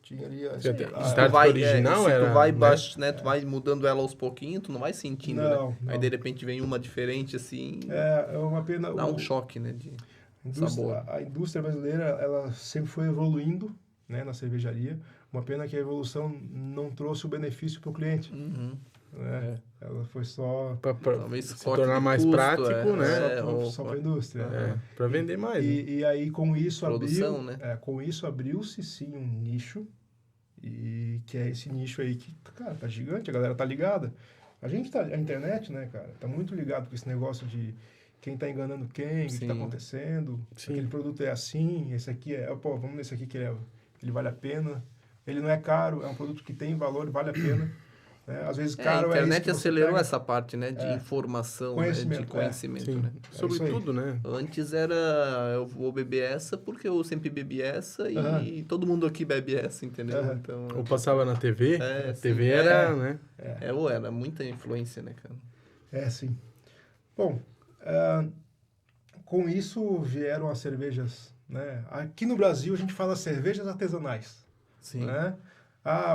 Tinha ali Sim, até- a- Start original se era, tu vai né? tu vai mudando ela aos pouquinhos, tu não vai sentindo, Não, né? não. Aí de repente vem uma diferente assim, é uma pena. dá um choque, né? De sabor. A indústria brasileira, ela sempre foi evoluindo, né, na cervejaria. Uma pena que a evolução não trouxe o benefício para o cliente. Né? Ela foi só Talvez se corte tornar de mais custo, prático, né? só para a indústria. Para vender mais. Né? E aí com isso Produção, abriu, né? com isso abriu-se sim um nicho, e que é esse nicho aí que, cara, tá gigante, a galera tá ligada. A internet, né, cara, tá muito ligado com esse negócio de quem tá enganando quem, o que tá acontecendo, aquele produto é assim, esse aqui vamos nesse aqui que ele vale a pena. Ele não é caro, é um produto que tem valor, vale a pena. Né? Às vezes caro a é isso internet que você acelerou pega. essa parte, né? De informação, né? De conhecimento, Sim. né? Sobre isso aí. tudo, né? Antes era, eu vou beber essa porque eu sempre bebi essa e todo mundo aqui bebe essa, entendeu? Então, Ou passava na TV, a sim. TV era, né? era muita influência, né, cara? Sim. Bom, com isso vieram as cervejas, né? Aqui no Brasil a gente fala cervejas artesanais. Sim. Né?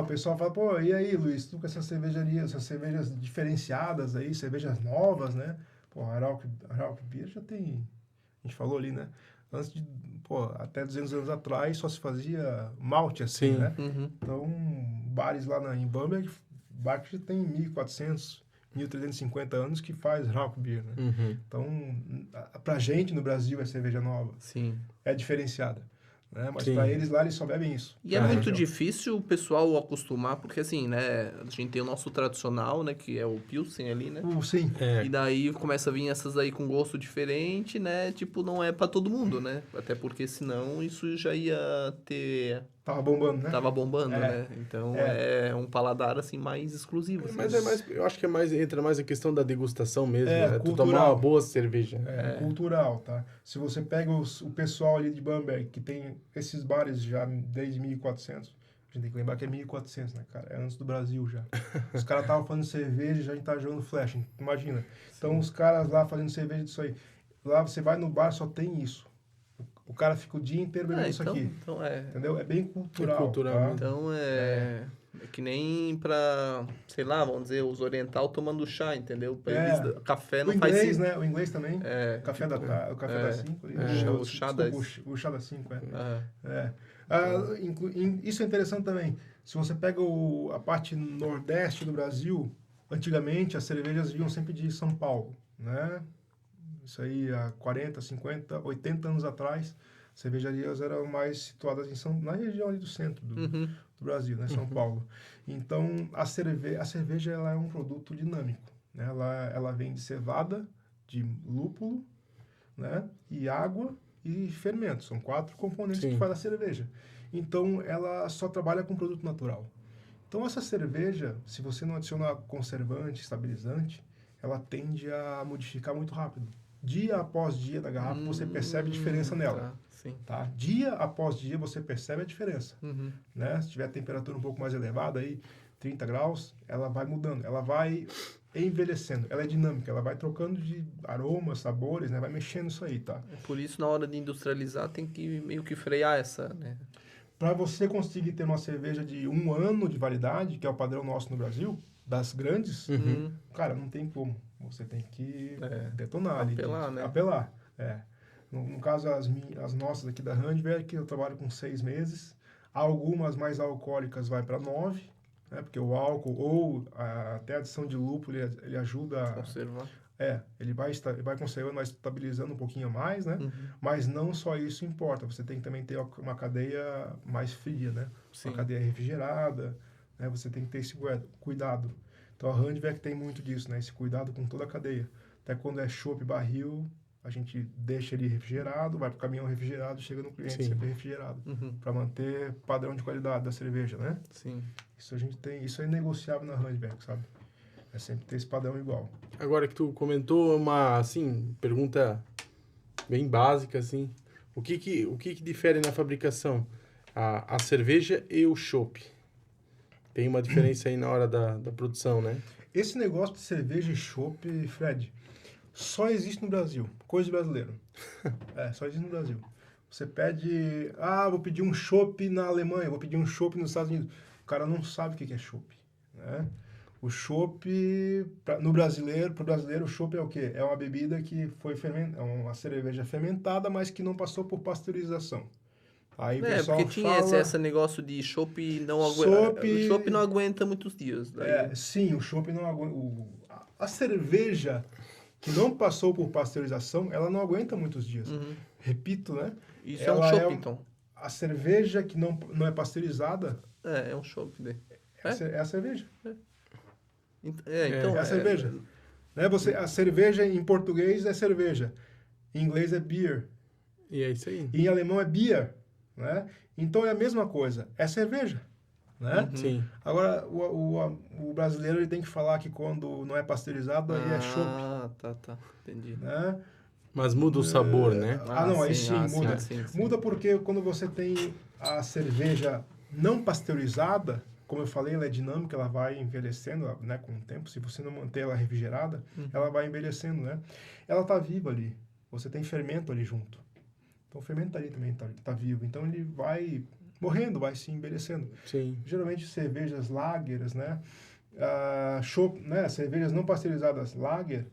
O pessoal fala, pô, e aí, Luiz, tu com essas cervejas diferenciadas aí, cervejas novas, né? Pô, a Arauco Beer já tem, a gente falou ali, né? Antes de, até 200 anos atrás só se fazia malte assim, né? Então, bares lá em Bamberg, bar que já tem 1.400, 1.350 anos que faz Arauco Beer, né? Então, pra gente no Brasil é cerveja nova. Sim. É diferenciada. Né? Mas para eles lá, eles só bebem isso. E é muito difícil o pessoal acostumar, porque assim, né, a gente tem o nosso tradicional, né, que é o Pilsen ali, né? Sim. E daí começa a vir essas aí com gosto diferente, né? Tipo, não é para todo mundo, né? Até porque senão isso já ia ter... Tava bombando, né? Tava bombando, né? Então é um paladar assim mais exclusivo. Assim. Mas eu acho que entra mais a questão da degustação mesmo. Tu Cultural. tomar uma boa cerveja. Cultural, tá? Se você pega o pessoal ali de Bamberg, que tem esses bares já desde 1400, a gente tem que lembrar que é 1400, né, cara? É antes do Brasil já. Os caras estavam fazendo cerveja e já a gente tava jogando flash, imagina. Então os caras lá fazendo cerveja disso aí. Lá você vai no bar, só tem isso. O cara fica o dia inteiro bebendo isso aqui. Então entendeu? É bem cultural. É cultural, tá? né? Então é que nem pra, sei lá, vamos dizer, os oriental tomando chá, entendeu? Pra eles, café não faz inglês, sentido. né? O inglês também. O café das 5. O chá das... O chá das 5, isso é interessante também. Se você pega a parte nordeste do Brasil, antigamente as cervejas vinham sempre de São Paulo, né? Isso aí há 40, 50, 80 anos atrás, cervejarias eram mais situadas na região ali do centro do Brasil, né? São Paulo. Então, a cerveja ela é um produto dinâmico, né? Ela vem de cevada, de lúpulo, né? E água e fermento. São 4 componentes que faz a cerveja. Então, ela só trabalha com produto natural. Então, essa cerveja, se você não adicionar conservante, estabilizante, ela tende a modificar muito rápido. Dia após dia da garrafa, você percebe a diferença nela. Tá? Dia após dia, você percebe a diferença. Né? Se tiver a temperatura um pouco mais elevada, aí, 30 graus, ela vai mudando. Ela vai envelhecendo. Ela é dinâmica. Ela vai trocando de aromas, sabores, né? Vai mexendo isso aí, tá? Por isso, na hora de industrializar, tem que meio que frear essa, né? Para você conseguir ter uma cerveja de 1 ano de validade, que é o padrão nosso no Brasil, das grandes, cara, não tem como. Você tem que detonar ali. Apelar, né? Apelar. É. No caso, as nossas aqui da Handwerk, que eu trabalho com 6 meses. Algumas mais alcoólicas vai para 9, né? Porque o álcool ou até a adição de lúpulo, ele ajuda Conservar. ele vai conservando, vai estabilizando um pouquinho mais, né? Uhum. Mas não só isso importa, você tem que também ter uma cadeia mais fria, né? Sim. Uma cadeia refrigerada, né? Você tem que ter esse cuidado. Então a Handwerk tem muito disso, né? Esse cuidado com toda a cadeia. Até quando é chopp barril, a gente deixa ele refrigerado, vai para o caminhão refrigerado, chega no cliente Sim. sempre refrigerado, Uhum. para manter padrão de qualidade da cerveja, né? Sim. Isso a gente tem, isso é negociável na Handwerk, sabe? É sempre ter esse padrão igual. Agora que tu comentou, uma, assim, pergunta bem básica, assim. O que difere na fabricação? A cerveja e o chopp. Tem uma diferença aí na hora da produção, né? Esse negócio de cerveja e chopp, Fred, só existe no Brasil. Coisa de brasileiro. Só existe no Brasil. Você pede, vou pedir um chopp na Alemanha, vou pedir um chopp nos Estados Unidos. O cara não sabe o que é chopp, né? O chopp, pro brasileiro, o chopp é o quê? É uma bebida que foi é uma cerveja fermentada, mas que não passou por pasteurização. Aí o pessoal porque tinha fala... esse negócio de chopp não Chopp... o chopp não aguenta muitos dias. Daí... sim, o chopp não aguenta... A cerveja que não passou por pasteurização, ela não aguenta muitos dias. Uhum. Repito, né? Isso é um chopp, então. A cerveja que não é pasteurizada... É um chopp. Daí. É a cerveja. Então... É a cerveja. Né? A cerveja em português é cerveja. Em inglês é beer. E é isso aí. E em alemão é Bier. Né? Então é a mesma coisa. É cerveja. Né? Uhum. Sim. Agora, o brasileiro ele tem que falar que quando não é pasteurizado, aí é chopp. Tá. Entendi. Né? Mas muda o sabor, né? Não, aí sim, sim, muda. sim. Muda porque quando você tem a cerveja não pasteurizada, como eu falei, ela é dinâmica, ela vai envelhecendo, né, com o tempo. Se você não manter ela refrigerada, ela vai envelhecendo, né? Ela tá viva ali. Você tem fermento ali junto. Então o fermento ali também tá vivo. Então ele vai morrendo, vai se envelhecendo. Sim. Geralmente cervejas lagers, né? Né? Cervejas não pasteurizadas lager,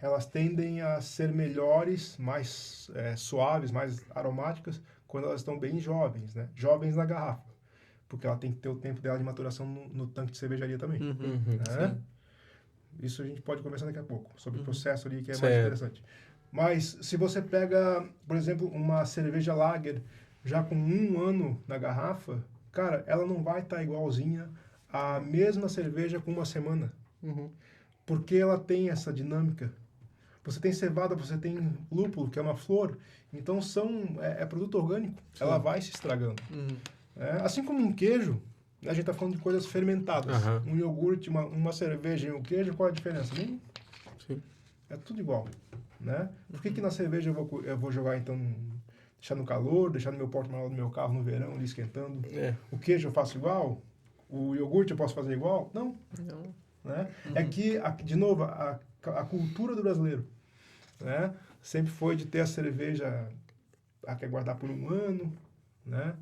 elas tendem a ser melhores, mais suaves, mais aromáticas, quando elas estão bem jovens, né? Jovens na garrafa. Porque ela tem que ter o tempo dela de maturação no tanque de cervejaria também. Uhum. Né? Sim. Isso a gente pode conversar daqui a pouco, sobre o processo ali, que é mais Certo. interessante. Mas se você pega, por exemplo, uma cerveja lager já com 1 ano na garrafa, cara, ela não vai estar igualzinha à mesma cerveja com 1 semana. Uhum. Porque ela tem essa dinâmica. Você tem cevada, você tem lúpulo, que é uma flor. Então é produto orgânico. Sim. Ela vai se estragando. Assim como um queijo, a gente está falando de coisas fermentadas. Aham. Um iogurte, uma cerveja e um queijo, qual é a diferença? Sim. É tudo igual. Né? Por que na cerveja eu vou jogar, então, deixar no calor, deixar no meu porta-malas do meu carro no verão, ali esquentando? O queijo eu faço igual? O iogurte eu posso fazer igual? Não. Né? É que, de novo, a cultura do brasileiro, né? Sempre foi de ter a cerveja, quer guardar por 1 ano, né?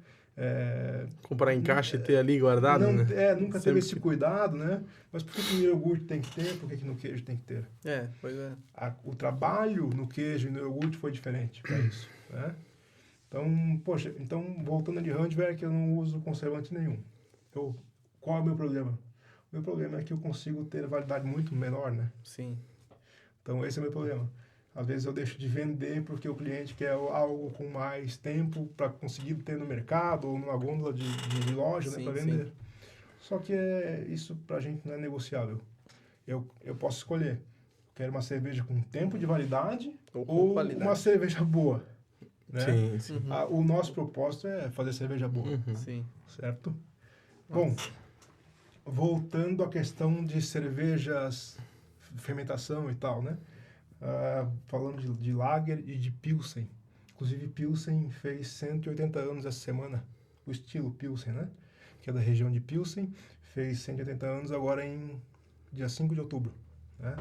Comprar em caixa e ter ali guardado, não, né? nunca teve esse cuidado, né? Mas por que no iogurte tem que ter, por que no queijo tem que ter? Pois é. O trabalho no queijo e no iogurte foi diferente para isso, né? Então, poxa, voltando de Handwerk, eu não uso conservante nenhum. Qual é o meu problema? O meu problema é que eu consigo ter validade muito menor, né? Sim. Então, esse é o meu problema. Às vezes eu deixo de vender porque o cliente quer algo com mais tempo para conseguir ter no mercado ou numa gôndola de loja, né, para vender. Só que isso pra gente não é negociável. Eu posso escolher. Quero uma cerveja com tempo de validade ou uma cerveja boa. Né? Sim. O nosso propósito é fazer cerveja boa. Sim. Certo? Bom, voltando à questão de cervejas, fermentação e tal, né? Falando de Lager e de Pilsen. Inclusive, Pilsen fez 180 anos essa semana. O estilo Pilsen, né? Que é da região de Pilsen. Fez 180 anos agora em dia 5 de outubro. Né?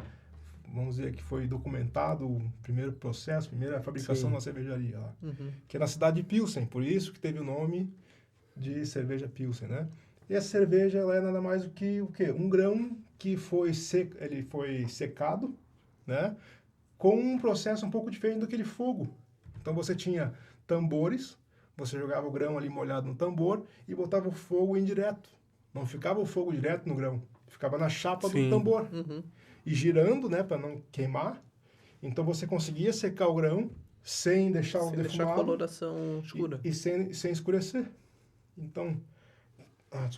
Vamos dizer que foi documentado o primeiro processo, a primeira fabricação da cervejaria lá. Que é na cidade de Pilsen. Por isso que teve o nome de cerveja Pilsen, né? E essa cerveja ela é nada mais do que o quê? Um grão que ele foi secado, né? com um processo um pouco diferente daquele fogo. Então você tinha tambores, você jogava o grão ali molhado no tambor e botava o fogo indireto. Não ficava o fogo direto no grão, ficava na chapa do Sim. tambor. Uhum. E girando, né, para não queimar. Então você conseguia secar o grão sem deixar o Sem deixar a defumado coloração escura. e sem escurecer. Então,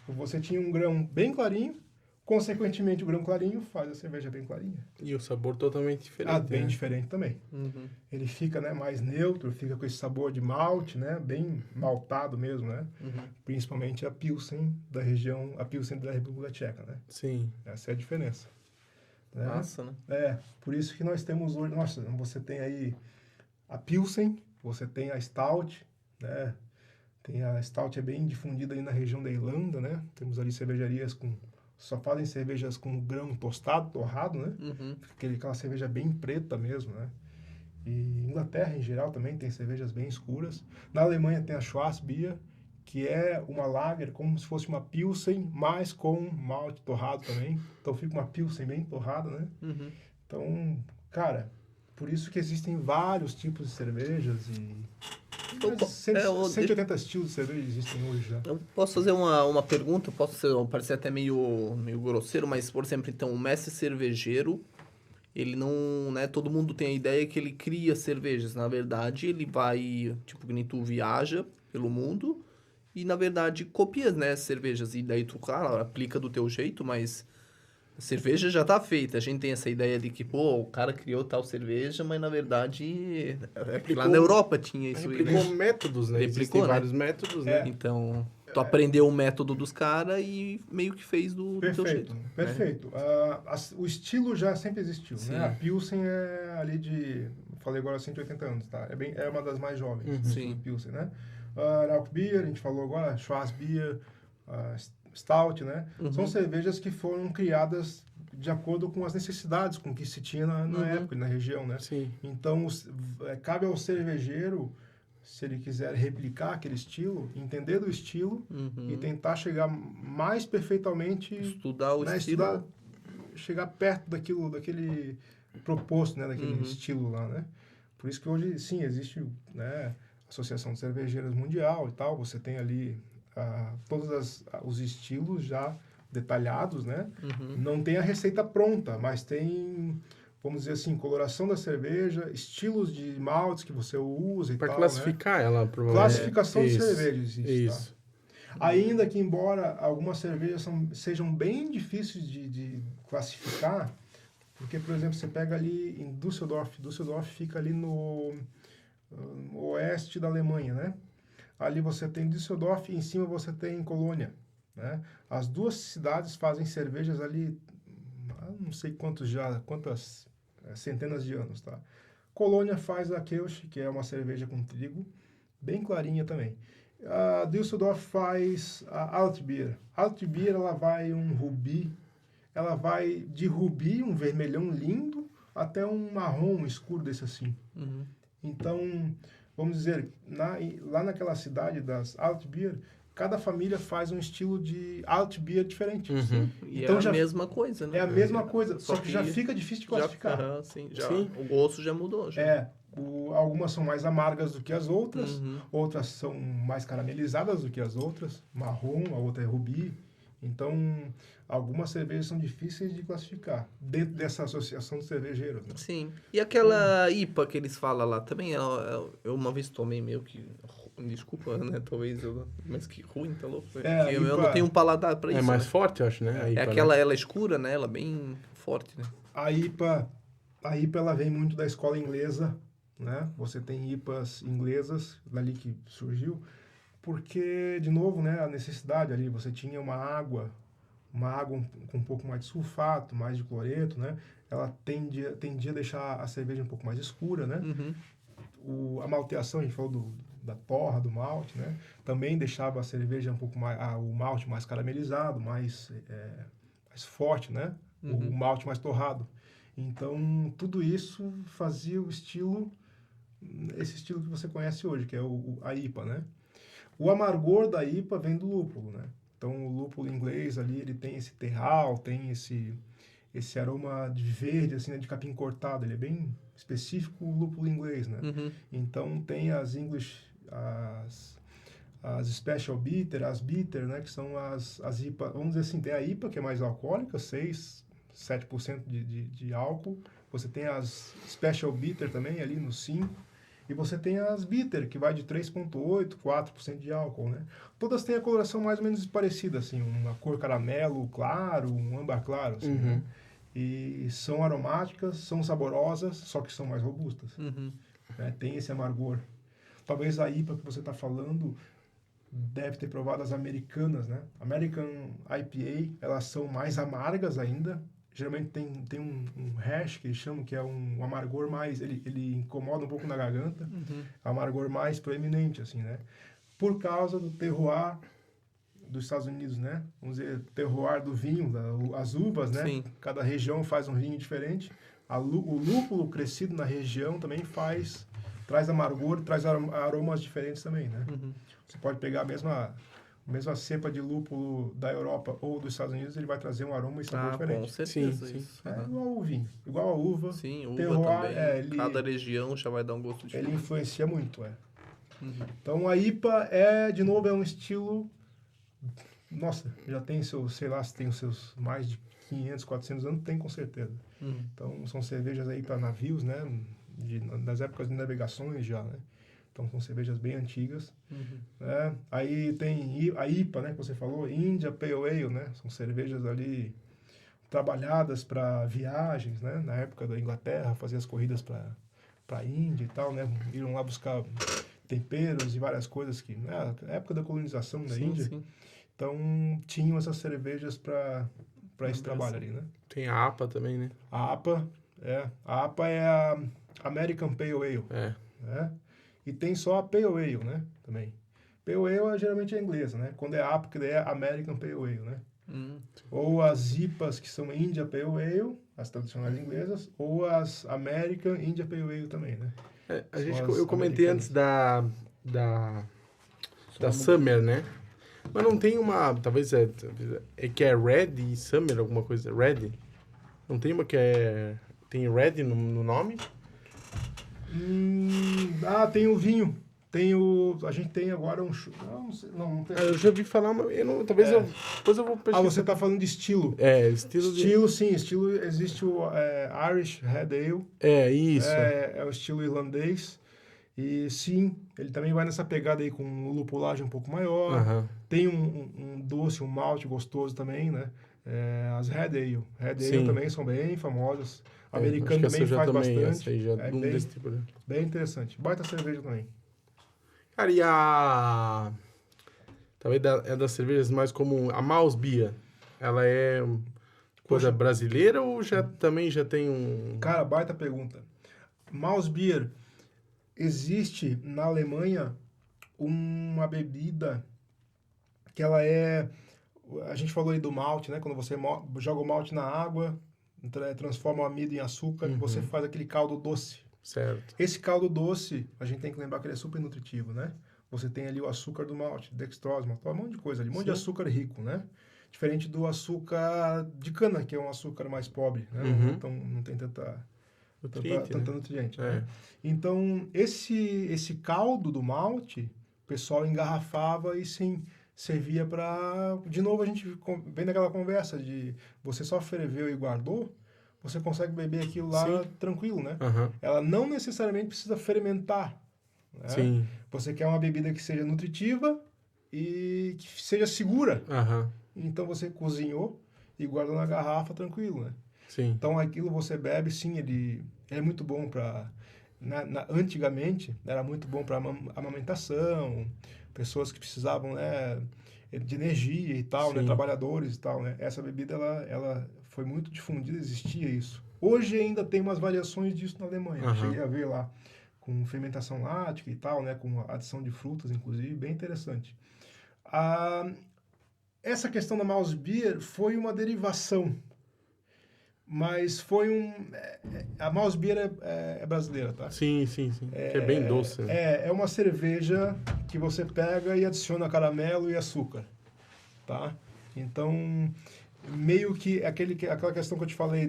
você tinha um grão bem clarinho, consequentemente o grão clarinho faz a cerveja bem clarinha. E o sabor totalmente diferente. Bem né? diferente também. Uhum. Ele fica, né, mais neutro, fica com esse sabor de malte, né, bem maltado mesmo, né? Uhum. Principalmente a Pilsen da região, a Pilsen da República Tcheca, né? Sim. Essa é a diferença. Né? Massa, né? Por isso que nós temos hoje, nossa, você tem aí a Pilsen, você tem a Stout, né? Tem a Stout é bem difundida aí na região da Irlanda, né? Temos ali cervejarias só fazem cervejas com grão tostado, torrado, né? Uhum. Aquela cerveja bem preta mesmo, né? E Inglaterra, em geral, também tem cervejas bem escuras. Na Alemanha tem a Schwarzbier, que é uma lager como se fosse uma Pilsen, mas com malte torrado também. Então fica uma Pilsen bem torrada, né? Uhum. Então, cara, por isso que existem vários tipos de cervejas e... Então, 180 estilos de cerveja existem hoje já. eu posso fazer uma pergunta, parecer até meio grosseiro, mas, por exemplo, então, o mestre cervejeiro, ele não, né, todo mundo tem a ideia que ele cria cervejas. Na verdade, ele vai, tipo, que nem tu viaja pelo mundo e, na verdade, copia, né, cervejas. E daí tu, claro, aplica do teu jeito, mas a cerveja já tá feita. A gente tem essa ideia de que, pô, o cara criou tal cerveja, mas, na verdade, é que lá na Europa tinha isso aí, Replicou né? métodos, né? Replicou, Existem né? vários métodos, né? Então, tu aprendeu o método dos caras e meio que fez do teu Perfeito, jeito. né? perfeito. O estilo já sempre existiu, Sim. né? A Pilsen é ali de, falei agora 180 anos, tá? É uma das mais jovens, Uhum. o estilo Sim. Pilsen, né? A Rauchbier, a gente falou agora, Schwarzbier, a Stout, né? Uhum. São cervejas que foram criadas de acordo com as necessidades, com o que se tinha na época, na região, né? Sim. Então, cabe ao cervejeiro, se ele quiser replicar aquele estilo, entender do estilo Uhum. e tentar chegar mais perfeitamente, Estudar o né, estilo. chegar perto daquele proposto, né, daquele Uhum. estilo lá, né? Por isso que hoje, sim, existe, né, a Associação de Cervejeiros Mundial e tal, você tem ali todos os estilos já detalhados, né? Uhum. Não tem a receita pronta, mas tem, vamos dizer assim, coloração da cerveja, estilos de maltes que você usa e Para tal, classificar ela, provavelmente. Classificação de Isso, cerveja existe, Isso. tá? Ainda que, embora algumas cervejas sejam bem difíceis de classificar, porque, por exemplo, você pega ali em Düsseldorf, Düsseldorf fica ali no oeste da Alemanha, né? Ali você tem Düsseldorf e em cima você tem Colônia, né? As duas cidades fazem cervejas ali, não sei quantas centenas de anos, tá? Colônia faz a Kelch, que é uma cerveja com trigo, bem clarinha também. A Düsseldorf faz a Altbier. Altbier, ela vai um rubi, ela vai de rubi, um vermelhão lindo, até um marrom escuro desse assim. Uhum. Então, vamos dizer, lá naquela cidade das Altbier, cada família faz um estilo de Altbier diferente. Uhum. E Então é já a mesma coisa, né? É a mesma coisa, só que já fica difícil de classificar. Sim. O gosto já mudou. Já. Algumas são mais amargas do que as outras, Uhum. outras são mais caramelizadas do que as outras, marrom, a outra é rubi. Então, algumas cervejas são difíceis de classificar dentro dessa associação de cervejeiros. Né? Sim. E aquela IPA que eles falam lá também, eu uma vez tomei meio que. Desculpa, né? Talvez eu. Mas que ruim, tá louco? É, eu IPA não tenho um paladar pra isso. É mais né? forte, eu acho, né? a IPA, É aquela, né? ela escura, né? Ela bem forte, né? A IPA ela vem muito da escola inglesa, né? Você tem IPAs inglesas, dali que surgiu, porque, de novo, né, a necessidade ali, você tinha uma água com um pouco mais de sulfato, mais de cloreto, né? Ela tendia a deixar a cerveja um pouco mais escura, né? Uhum. A malteação, a gente falou da torra, do malte, né? Também deixava a cerveja um pouco mais, o malte mais caramelizado, mais forte, né? O malte mais torrado. Então, tudo isso fazia esse estilo que você conhece hoje, que é a IPA, né? O amargor da IPA vem do lúpulo, né? Então, o lúpulo inglês ali, ele tem esse terral, tem esse aroma de verde, assim, né, de capim cortado. Ele é bem específico lúpulo inglês, né? Uhum. Então tem as English, as Special Bitter, as Bitter, né? Que são as IPA, vamos dizer assim, tem a IPA que é mais alcoólica, 7% de álcool. Você tem as Special Bitter também ali no 5%. E você tem as Bitter, que vai de 3,8%, 4% de álcool, né? Todas têm a coloração mais ou menos parecida, assim, uma cor caramelo claro, um âmbar claro, assim, né? E são aromáticas, são saborosas, só que são mais robustas. Uhum. Né? Tem esse amargor. Talvez a IPA que você está falando deve ter provado as americanas, né? American IPA, elas são mais amargas ainda. Geralmente tem um hash que eles chamam, que é um amargor mais... Ele incomoda um pouco na garganta. Amargor mais proeminente, assim, né? Por causa do terroir dos Estados Unidos, né? Vamos dizer, terroir do vinho, as uvas, né? Sim. Cada região faz um vinho diferente. O lúpulo crescido na região também traz amargor, traz aromas diferentes também, né? Você pode pegar a mesma cepa de lúpulo da Europa ou dos Estados Unidos, ele vai trazer um aroma e sabor diferente. Com certeza. Sim, Isso. É igual ao vinho, igual a uva. Sim, uva terroir, também. Cada região já vai dar um gosto diferente. Ele influencia muito, Então a IPA de novo, é um estilo... Nossa, já tem seus, sei lá, se tem os seus mais de 500, 400 anos, tem com certeza. Então são cervejas aí para navios, né? Das épocas de navegações já, né? Então são cervejas bem antigas. Né? Aí tem a IPA, né? Que você falou, India Pale Ale, né? São cervejas ali trabalhadas para viagens, né? Na época da Inglaterra, faziam as corridas para a Índia e tal, né? Iam lá buscar temperos e várias coisas que... Na época da colonização da Índia. Sim. Então tinham essas cervejas para esse trabalho ali, né? Tem a APA também, né? A APA é a American Pale Ale. Né? E tem só a Pale Ale, né? Também. Pale Ale geralmente é inglesa, né? Quando é APA, que daí é American Pale Ale, né? Ou as IPAs, que são India Pale Ale, as tradicionais inglesas, ou as American India Pale Ale também, né? Eu comentei antes da Summer, né? Mas não tem uma, talvez que é Red e Summer, alguma coisa, Red? Não tem uma que tem Red no nome? Tem o vinho. A gente tem agora um... Não sei, não tem. Eu já ouvi falar, mas depois eu vou pesquisar. Você está falando de estilo. Estilo Sim. Existe o Irish Red Ale. Isso. É o estilo irlandês. E sim, ele também vai nessa pegada aí com lupulagem um pouco maior. Tem um doce, um malte gostoso também, né? As Red Ale. Red Ale também são bem famosas. O americano também faz bastante. Desse tipo, né? Bem interessante. Baita cerveja também. Cara, e talvez é das cervejas mais comum. A Mouse Beer, ela é coisa brasileira ou também já tem um... Cara, baita pergunta. Mouse Beer... Existe na Alemanha uma bebida que ela é... A gente falou aí do malte, né? Quando você joga o malte na água, transforma o amido em açúcar, você faz aquele caldo doce. Certo. Esse caldo doce, a gente tem que lembrar que ele é super nutritivo, né? Você tem ali o açúcar do malte, dextrose, um monte de coisa ali, um monte de açúcar rico, né? Diferente do açúcar de cana, que é um açúcar mais pobre, né? Então não tem tanta nutriente, né? Então, esse caldo do malte, o pessoal engarrafava e servia para... De novo, a gente vem naquela conversa de você só ferveu e guardou, você consegue beber aquilo lá tranquilo, né? Ela não necessariamente precisa fermentar. Né? Sim. Você quer uma bebida que seja nutritiva e que seja segura. Então, você cozinhou e guardou na garrafa tranquilo, né? Sim. Então, aquilo você bebe, sim, ele é muito bom para... Antigamente, era muito bom para amamentação, pessoas que precisavam, né, de energia e tal, né, trabalhadores e tal, né? Essa bebida, ela foi muito difundida, existia isso. Hoje ainda tem umas variações disso na Alemanha. Cheguei a ver lá, com fermentação lática e tal, né, com adição de frutas, inclusive, bem interessante. Essa questão da Mouse Beer foi uma derivação, mas foi a Mouse Beer é brasileira, tá? Sim. Que é bem doce. É uma cerveja que você pega e adiciona caramelo e açúcar, tá? Então, meio que aquela questão que eu te falei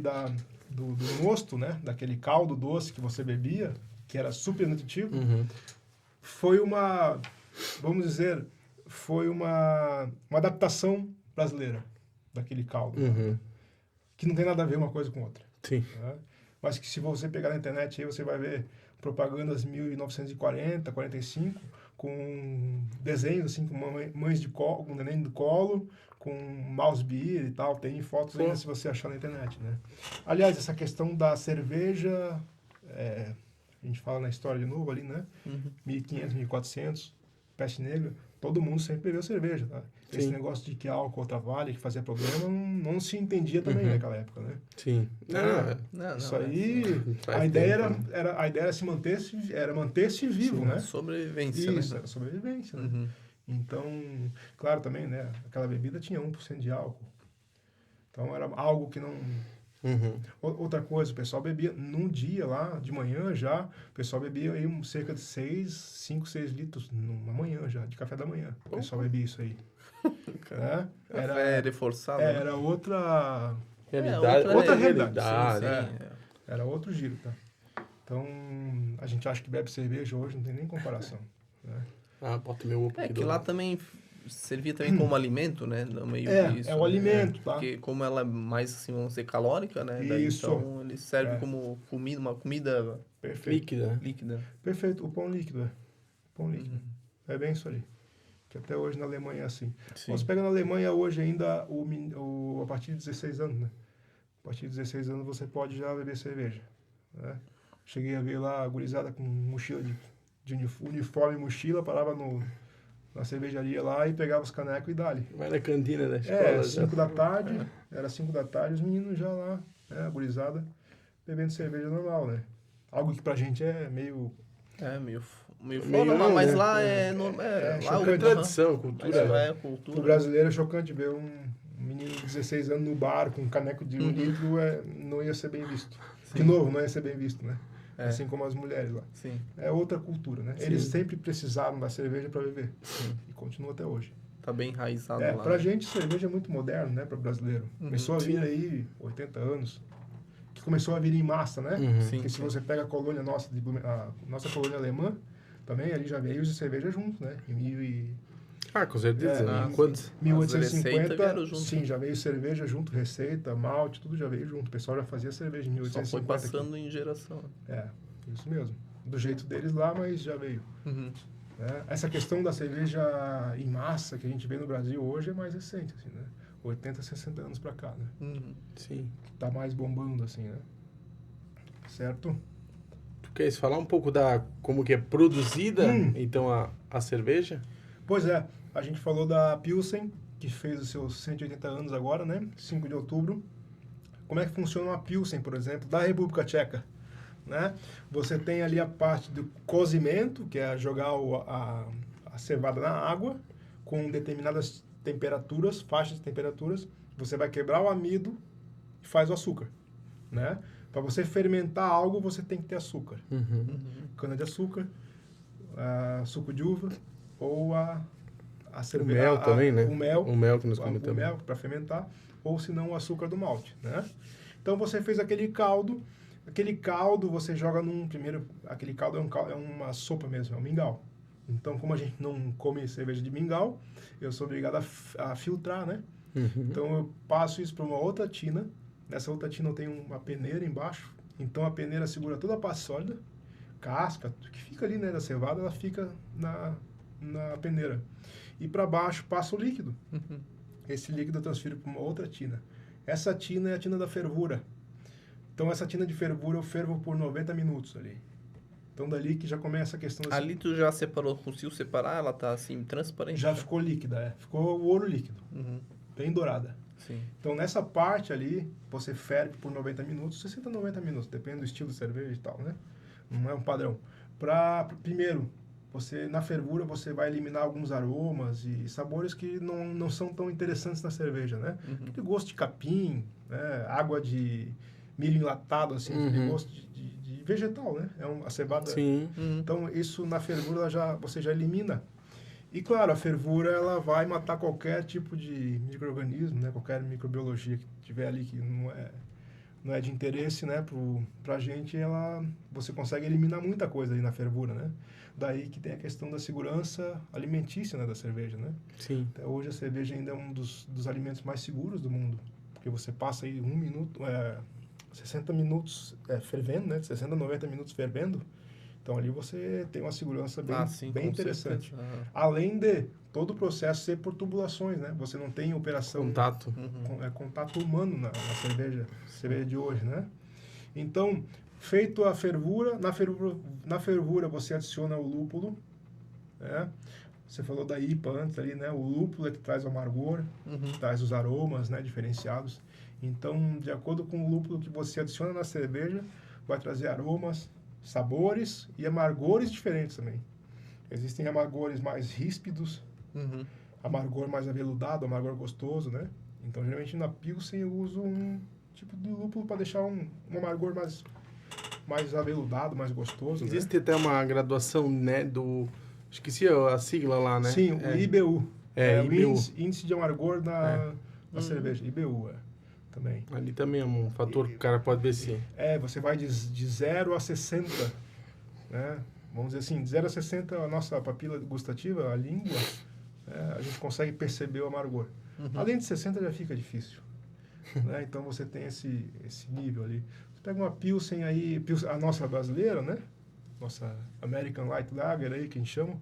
do mosto, né? Daquele caldo doce que você bebia, que era super nutritivo, foi uma, vamos dizer, foi uma adaptação brasileira daquele caldo, né? Que não tem nada a ver uma coisa com outra. Sim. Né? Mas que se você pegar na internet aí, você vai ver propagandas 1940, 45, com desenhos assim, com mães de colo, com neném do colo, com mouse beer e tal. Tem fotos ainda se você achar na internet, né? Aliás, essa questão da cerveja, a gente fala na história de novo ali, né? 1500, 1400, peste negra, todo mundo sempre bebeu cerveja, tá? Esse negócio de que álcool trabalha, que fazia problema, não se entendia também naquela época, né? Sim. Isso aí, a ideia era se manter-se vivo, né? Sobrevivência, Isso, né? era sobrevivência, né? Então, claro também, né? Aquela bebida tinha 1% de álcool. Então, era algo que não... Outra coisa, o pessoal bebia num dia lá, de manhã já, o pessoal bebia aí cerca de 5, 6 litros numa manhã já, de café da manhã. O pessoal bebia isso aí. Né? Café reforçado. né? Era outra Realidade. outra realidade. Sim. Era outro giro, tá? Então, a gente acha que bebe cerveja hoje, não tem nem comparação. Né? Bota meu ovo aqui Que do lá lado. também servia também como alimento, né? No meio disso, É o né? alimento, tá? Porque como ela é mais, assim, vamos dizer, calórica, né? Daí, Isso. então ele serve É. como comida, uma comida Perfeito. Líquida. líquida. Perfeito, o pão líquido, Pão líquido. É bem isso ali. Que até hoje na Alemanha é assim. Sim. Você pega na Alemanha hoje ainda a partir de 16 anos, né? A partir de 16 anos você pode já beber cerveja. Né? Cheguei a ver lá a gurizada com mochila de uniforme e mochila, parava na cervejaria lá e pegava os canecos e dali. Vai na cantina da escola. 5 da tarde, era 5 da tarde, os meninos já lá, né, a gurizada, bebendo cerveja normal, né? Algo que pra gente é meio... Meio Meio fora, não, mas né? lá é normal. Lá chocante. o Tradição, Mas cultura. lá é Pro cultura. brasileiro é chocante ver um menino de 16 anos no bar com um caneco de 1 litro, não ia ser bem visto. De novo, não ia ser bem visto, né? Assim como as mulheres lá. Sim. É outra cultura, né? Sim. Eles sempre precisaram da cerveja para beber. E continua até hoje. Tá bem enraizado lá. Pra né? gente, cerveja é muito moderno, né? Para brasileiro. Começou a vir aí 80 anos. Que começou a vir em massa, né? Sim, Porque se você pega a colônia nossa, a nossa colônia alemã, também ali já veio de cerveja junto, né? Em Com certeza. em Quantos? 1850, vieram junto. sim, já veio cerveja junto, receita, malte, tudo já veio junto. O pessoal já fazia cerveja em Só 1850. foi passando em geração. Isso mesmo. Do jeito deles lá, mas já veio. Né? Essa questão da cerveja em massa que a gente vê no Brasil hoje é mais recente, assim, né? 80, 60 anos pra cá, né? Sim. Tá mais bombando, assim, né? Certo? Tu queres falar um pouco da como que é produzida, então, a cerveja? Pois é, a gente falou da Pilsen, que fez os seus 180 anos agora, né? 5 de outubro. Como é que funciona uma Pilsen, por exemplo, da República Tcheca? Né? Você tem ali a parte do cozimento, que é jogar a cevada na água, com determinadas temperaturas, faixas de temperaturas. Você vai quebrar o amido e faz o açúcar. Né? Para você fermentar algo, você tem que ter açúcar. Cana-de-açúcar, suco de uva ou a cerveja. O mel também, né? O mel. O mel que nós O comentamos. mel para fermentar, ou se não o açúcar do malte. Né? Então você fez aquele caldo. Aquele caldo você joga aquele caldo é uma sopa mesmo, é um mingau. Então, como a gente não come cerveja de mingau, eu sou obrigado a filtrar, né? Então, eu passo isso para uma outra tina. Nessa outra tina eu tenho uma peneira embaixo. Então, a peneira segura toda a parte sólida, casca, que fica ali, né, da cevada, ela fica na peneira. E para baixo passa o líquido. Esse líquido eu transfiro para uma outra tina. Essa tina é a tina da fervura. Então, essa tina de fervura eu fervo por 90 minutos ali. Então, dali que já começa a questão... Ali tu já separou, conseguiu separar? Ela tá assim, transparente? Já ficou líquida, Ficou o ouro líquido. Bem dourada. Sim. Então, nessa parte ali, você ferve por 90 minutos, 60 a 90 minutos, depende do estilo de cerveja e tal, né? Não é um padrão. Primeiro, na fervura, você vai eliminar alguns aromas e sabores que não são tão interessantes na cerveja, né? Aquele gosto de capim, né? Água de milho enlatado, assim, aquele gosto de vegetal, né? A cevada. Sim. Então, isso na fervura você já elimina. E, claro, a fervura ela vai matar qualquer tipo de micro-organismo, né? Qualquer microbiologia que tiver ali que não é não é de interesse, né, pra gente, você consegue eliminar muita coisa aí na fervura, né? Daí que tem a questão da segurança alimentícia, né, da cerveja, né? Sim. Até hoje a cerveja ainda é um dos alimentos mais seguros do mundo, porque você passa aí 60 minutos fervendo, né? 60, 90 minutos fervendo. Então ali você tem uma segurança Sim, bem com interessante. certeza. Além de todo o processo ser por tubulações, né? Você não tem operação... Contato. contato humano na cerveja de hoje, né? Então, feito a fervura, na fervura você adiciona o lúpulo, né? Você falou da IPA antes ali, né? O lúpulo é que traz o amargor, traz os aromas, né? Diferenciados. Então, de acordo com o lúpulo que você adiciona na cerveja, vai trazer aromas, sabores e amargores diferentes também. Existem amargores mais ríspidos, amargor mais aveludado, amargor gostoso, né? Então, geralmente na Pilsen eu uso um tipo de lúpulo para deixar um amargor mais aveludado, mais gostoso, Existe né? até uma graduação, né, esqueci a sigla lá, né? Sim, o IBU. É, o IBU. índice de amargor da cerveja. IBU, também. Ali também é um fator que o cara pode ver se... Você vai de 0 a 60, né? Vamos dizer assim, de 0 a 60, a nossa papila gustativa, a língua, a gente consegue perceber o amargor. Além de 60 já fica difícil, né? Então você tem esse nível ali. Você pega uma Pilsen aí, a nossa brasileira, né? Nossa American Light Lager aí, que a gente chama,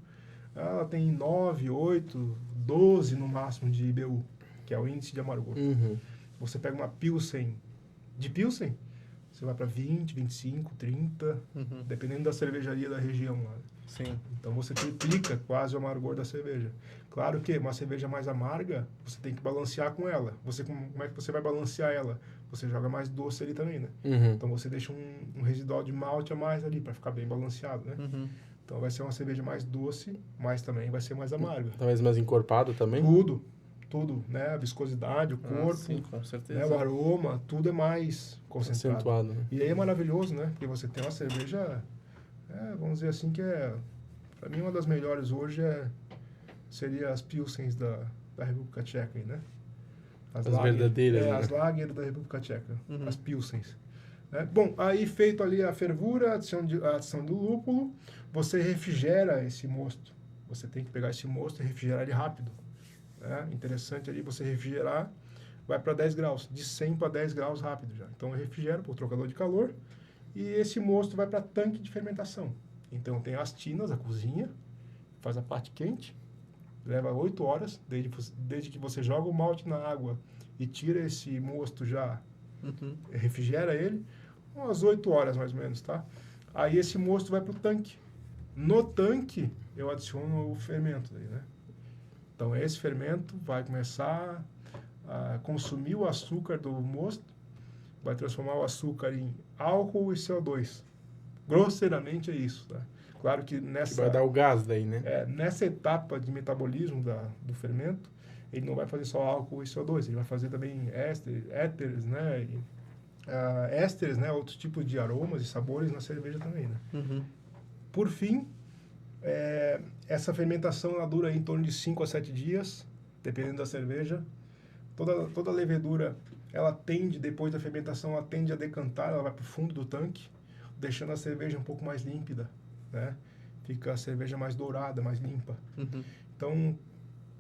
ela tem 9, 8, 12 no máximo de IBU, que é o índice de amargor. Você pega uma Pilsen, você vai para 20, 25, 30, dependendo da cervejaria da região lá. Sim. Então você triplica quase o amargor da cerveja. Claro que uma cerveja mais amarga, você tem que balancear com ela. Como é que você vai balancear ela? Você joga mais doce ali também, né? Então você deixa um residual de malte a mais ali para ficar bem balanceado, né? Então vai ser uma cerveja mais doce, mas também vai ser mais amarga. Talvez mais encorpado também? Tudo, né? A viscosidade, o corpo, Sim, com certeza. né? O aroma, tudo é mais concentrado. Acentuado, né? E aí é maravilhoso, né? Porque você tem uma cerveja, vamos dizer assim, que para mim, uma das melhores hoje seria as Pilsens da República Tcheca, né? As verdadeiras, né? As Lager da República Tcheca, as Pilsens. Bom, aí feito ali a fervura, a adição do lúpulo, você refrigera esse mosto. Você tem que pegar esse mosto e refrigerar ele rápido. Interessante ali você refrigerar, vai para 10 graus, de 100 para 10 graus rápido já. Então refrigera por trocador de calor e esse mosto vai para tanque de fermentação. Então tem as tinas, a cozinha, faz a parte quente, leva 8 horas, desde que você joga o malte na água e tira esse mosto já, refrigera ele, umas 8 horas mais ou menos, tá? Aí esse mosto vai para o tanque. No tanque eu adiciono o fermento daí, né? Então esse fermento vai começar a consumir o açúcar do mosto, vai transformar o açúcar em álcool e CO2. Grosseiramente é isso, tá? Claro que Que vai dar o gás daí, né? nessa etapa de metabolismo do fermento, ele não vai fazer só álcool e CO2, ele vai fazer também ésteres, né? Ésteres, né? Outros tipos de aromas e sabores na cerveja também, né? Por fim, essa fermentação ela dura em torno de 5 a 7 dias, dependendo da cerveja. Toda levedura, ela tende, depois da fermentação, ela tende a decantar, ela vai para o fundo do tanque, deixando a cerveja um pouco mais límpida, né? Fica a cerveja mais dourada, mais limpa. Então,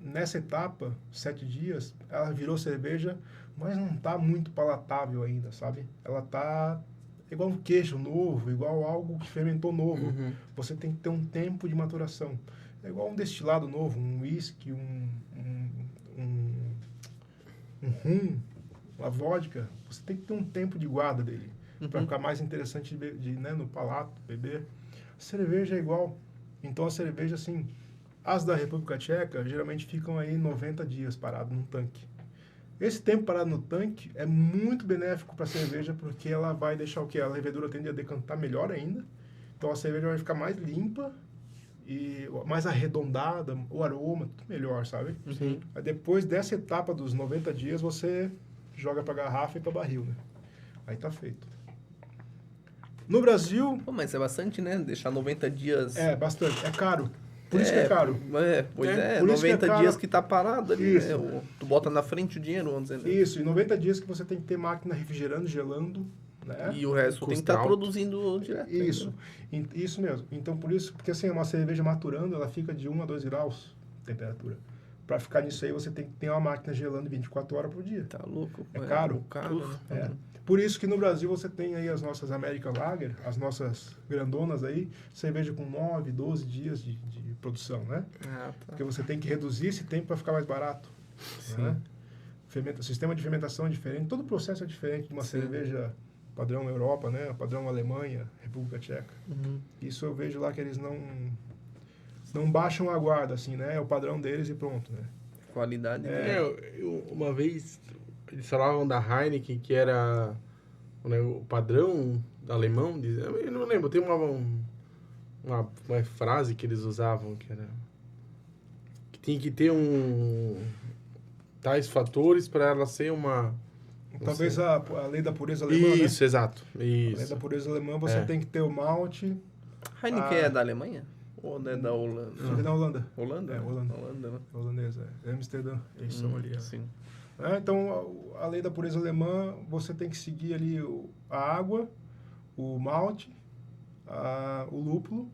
nessa etapa, 7 dias, ela virou cerveja, mas não está muito palatável ainda, sabe? Ela está igual um queijo novo, igual algo que fermentou novo. Você tem que ter um tempo de maturação. É igual um destilado novo, um whisky, um rum, uma vodka. Você tem que ter um tempo de guarda dele, para ficar mais interessante né, no palato, beber. Cerveja é igual. Então a cerveja, assim, as da República Tcheca geralmente ficam aí 90 dias parado num tanque. Esse tempo parado no tanque é muito benéfico para a cerveja, porque ela vai deixar o quê? A levedura tende a decantar melhor ainda. Então a cerveja vai ficar mais limpa e mais arredondada, o aroma, tudo melhor, sabe? Sim. Aí depois dessa etapa dos 90 dias, você joga para garrafa e para barril, né? Aí tá feito. No Brasil... Pô, mas é bastante, né? Deixar 90 dias... É, bastante. É caro. Por isso que é caro. Pois é, por isso que é 90 caro. dias que tá parado ali, Isso. né? Tu bota na frente o dinheiro, vamos dizer, né? Isso, e 90 dias que você tem que ter máquina refrigerando, gelando, né? E o resto tem que Custa estar alto. produzindo direto. Isso, né? isso mesmo. Então, por isso, porque assim, uma cerveja maturando, ela fica de 1 a 2 graus de temperatura. Para ficar nisso aí, você tem que ter uma máquina gelando 24 horas por dia. Tá louco. É caro. Caro, né? É. Por isso que no Brasil você tem aí as nossas American Lager, as nossas grandonas aí, cerveja com 9, 12 dias de produção, né? Ah, tá. Porque você tem que reduzir esse tempo para ficar mais barato. Né? Sistema de fermentação é diferente, todo o processo é diferente de uma cerveja padrão Europa, né? Padrão Alemanha, República Tcheca. Uhum. Isso eu vejo lá que eles não baixam a guarda, assim, né? É o padrão deles e pronto, né? Qualidade. Uma vez eles falavam da Heineken que era, né, o padrão alemão. Eu não lembro, tem uma frase que eles usavam que era que tinha que ter tais fatores para ela ser uma... Talvez a lei da pureza alemã, Isso, né? exato. A lei Isso. da pureza alemã, você tem que ter o malte. Heineken é da Alemanha? Ou é da Holanda? Fica na Holanda. Holanda? É, Holanda. Holanda, né? Holandesa, é. Amsterdã, eles são ali. É. Sim. Então, a lei da pureza alemã, você tem que seguir ali a água, o malte, o lúpulo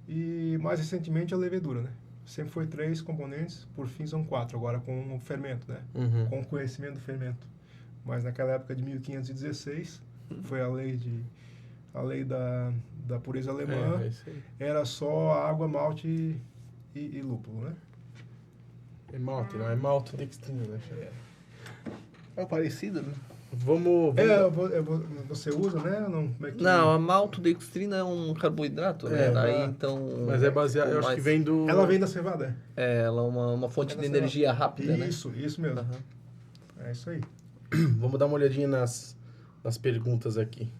e, mais recentemente, a levedura, né? Sempre foi 3 componentes, por fim são 4, agora com o fermento, né? Uhum. Com o conhecimento do fermento. Mas naquela época de 1516, foi a lei da pureza alemã, É isso aí. era só água, malte e lúpulo, né? É malte, não é maltodextrina, né? É parecido, né? Vamos... Você usa, né? Não, como é que... Não, a maltodextrina é um carboidrato, né? Daí, então... Mas é baseado, eu acho que vem do... Ela vem da cevada, Ela é uma fonte Ela de será- energia rápida, né? Isso mesmo. Aham. É isso aí. Vamos dar uma olhadinha nas perguntas aqui.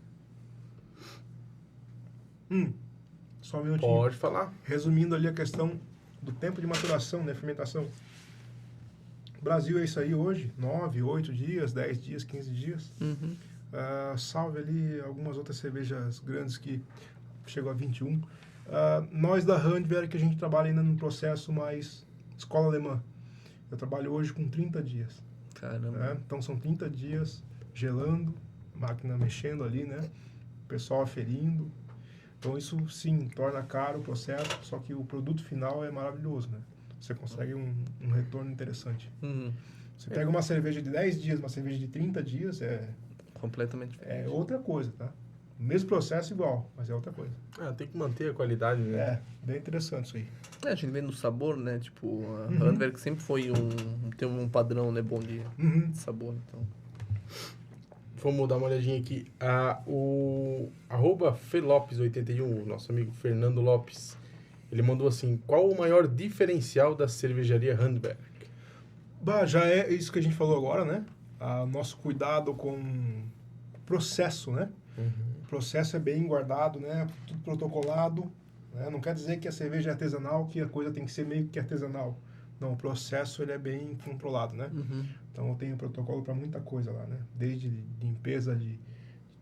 Só um minutinho. Pode falar. Resumindo ali a questão do tempo de maturação, né? Fermentação. Brasil é isso aí hoje, 9, 8 dias, 10 dias, 15 dias. Uhum. Salve ali algumas outras cervejas grandes que chegou a 21. Nós da Handwerk, que a gente trabalha ainda num processo mais escola alemã. Eu trabalho hoje com 30 dias. Caramba. Né? Então são 30 dias gelando, máquina mexendo ali, né? O pessoal aferindo. Então isso sim torna caro o processo, só que o produto final é maravilhoso, né? Você consegue um retorno interessante. Uhum. Você pega uma cerveja de 10 dias, uma cerveja de 30 dias, Completamente diferente. é outra coisa, tá? O mesmo processo igual, mas é outra coisa. Tem que manter a qualidade, né? É, bem interessante isso aí. A gente vê no sabor, né? Tipo, a Handwerk sempre foi tem um padrão, né? Bom de sabor, então... Vamos dar uma olhadinha aqui. O @felopes81, o nosso amigo Fernando Lopes, ele mandou assim: qual o maior diferencial da cervejaria Handwerk? Já é isso que a gente falou agora, né? Nosso cuidado com o processo, né? O processo é bem guardado, né? Tudo protocolado. Né? Não quer dizer que a cerveja é artesanal, que a coisa tem que ser meio que artesanal. Não, o processo ele é bem controlado, né? Então eu tenho protocolo para muita coisa lá, né? Desde limpeza de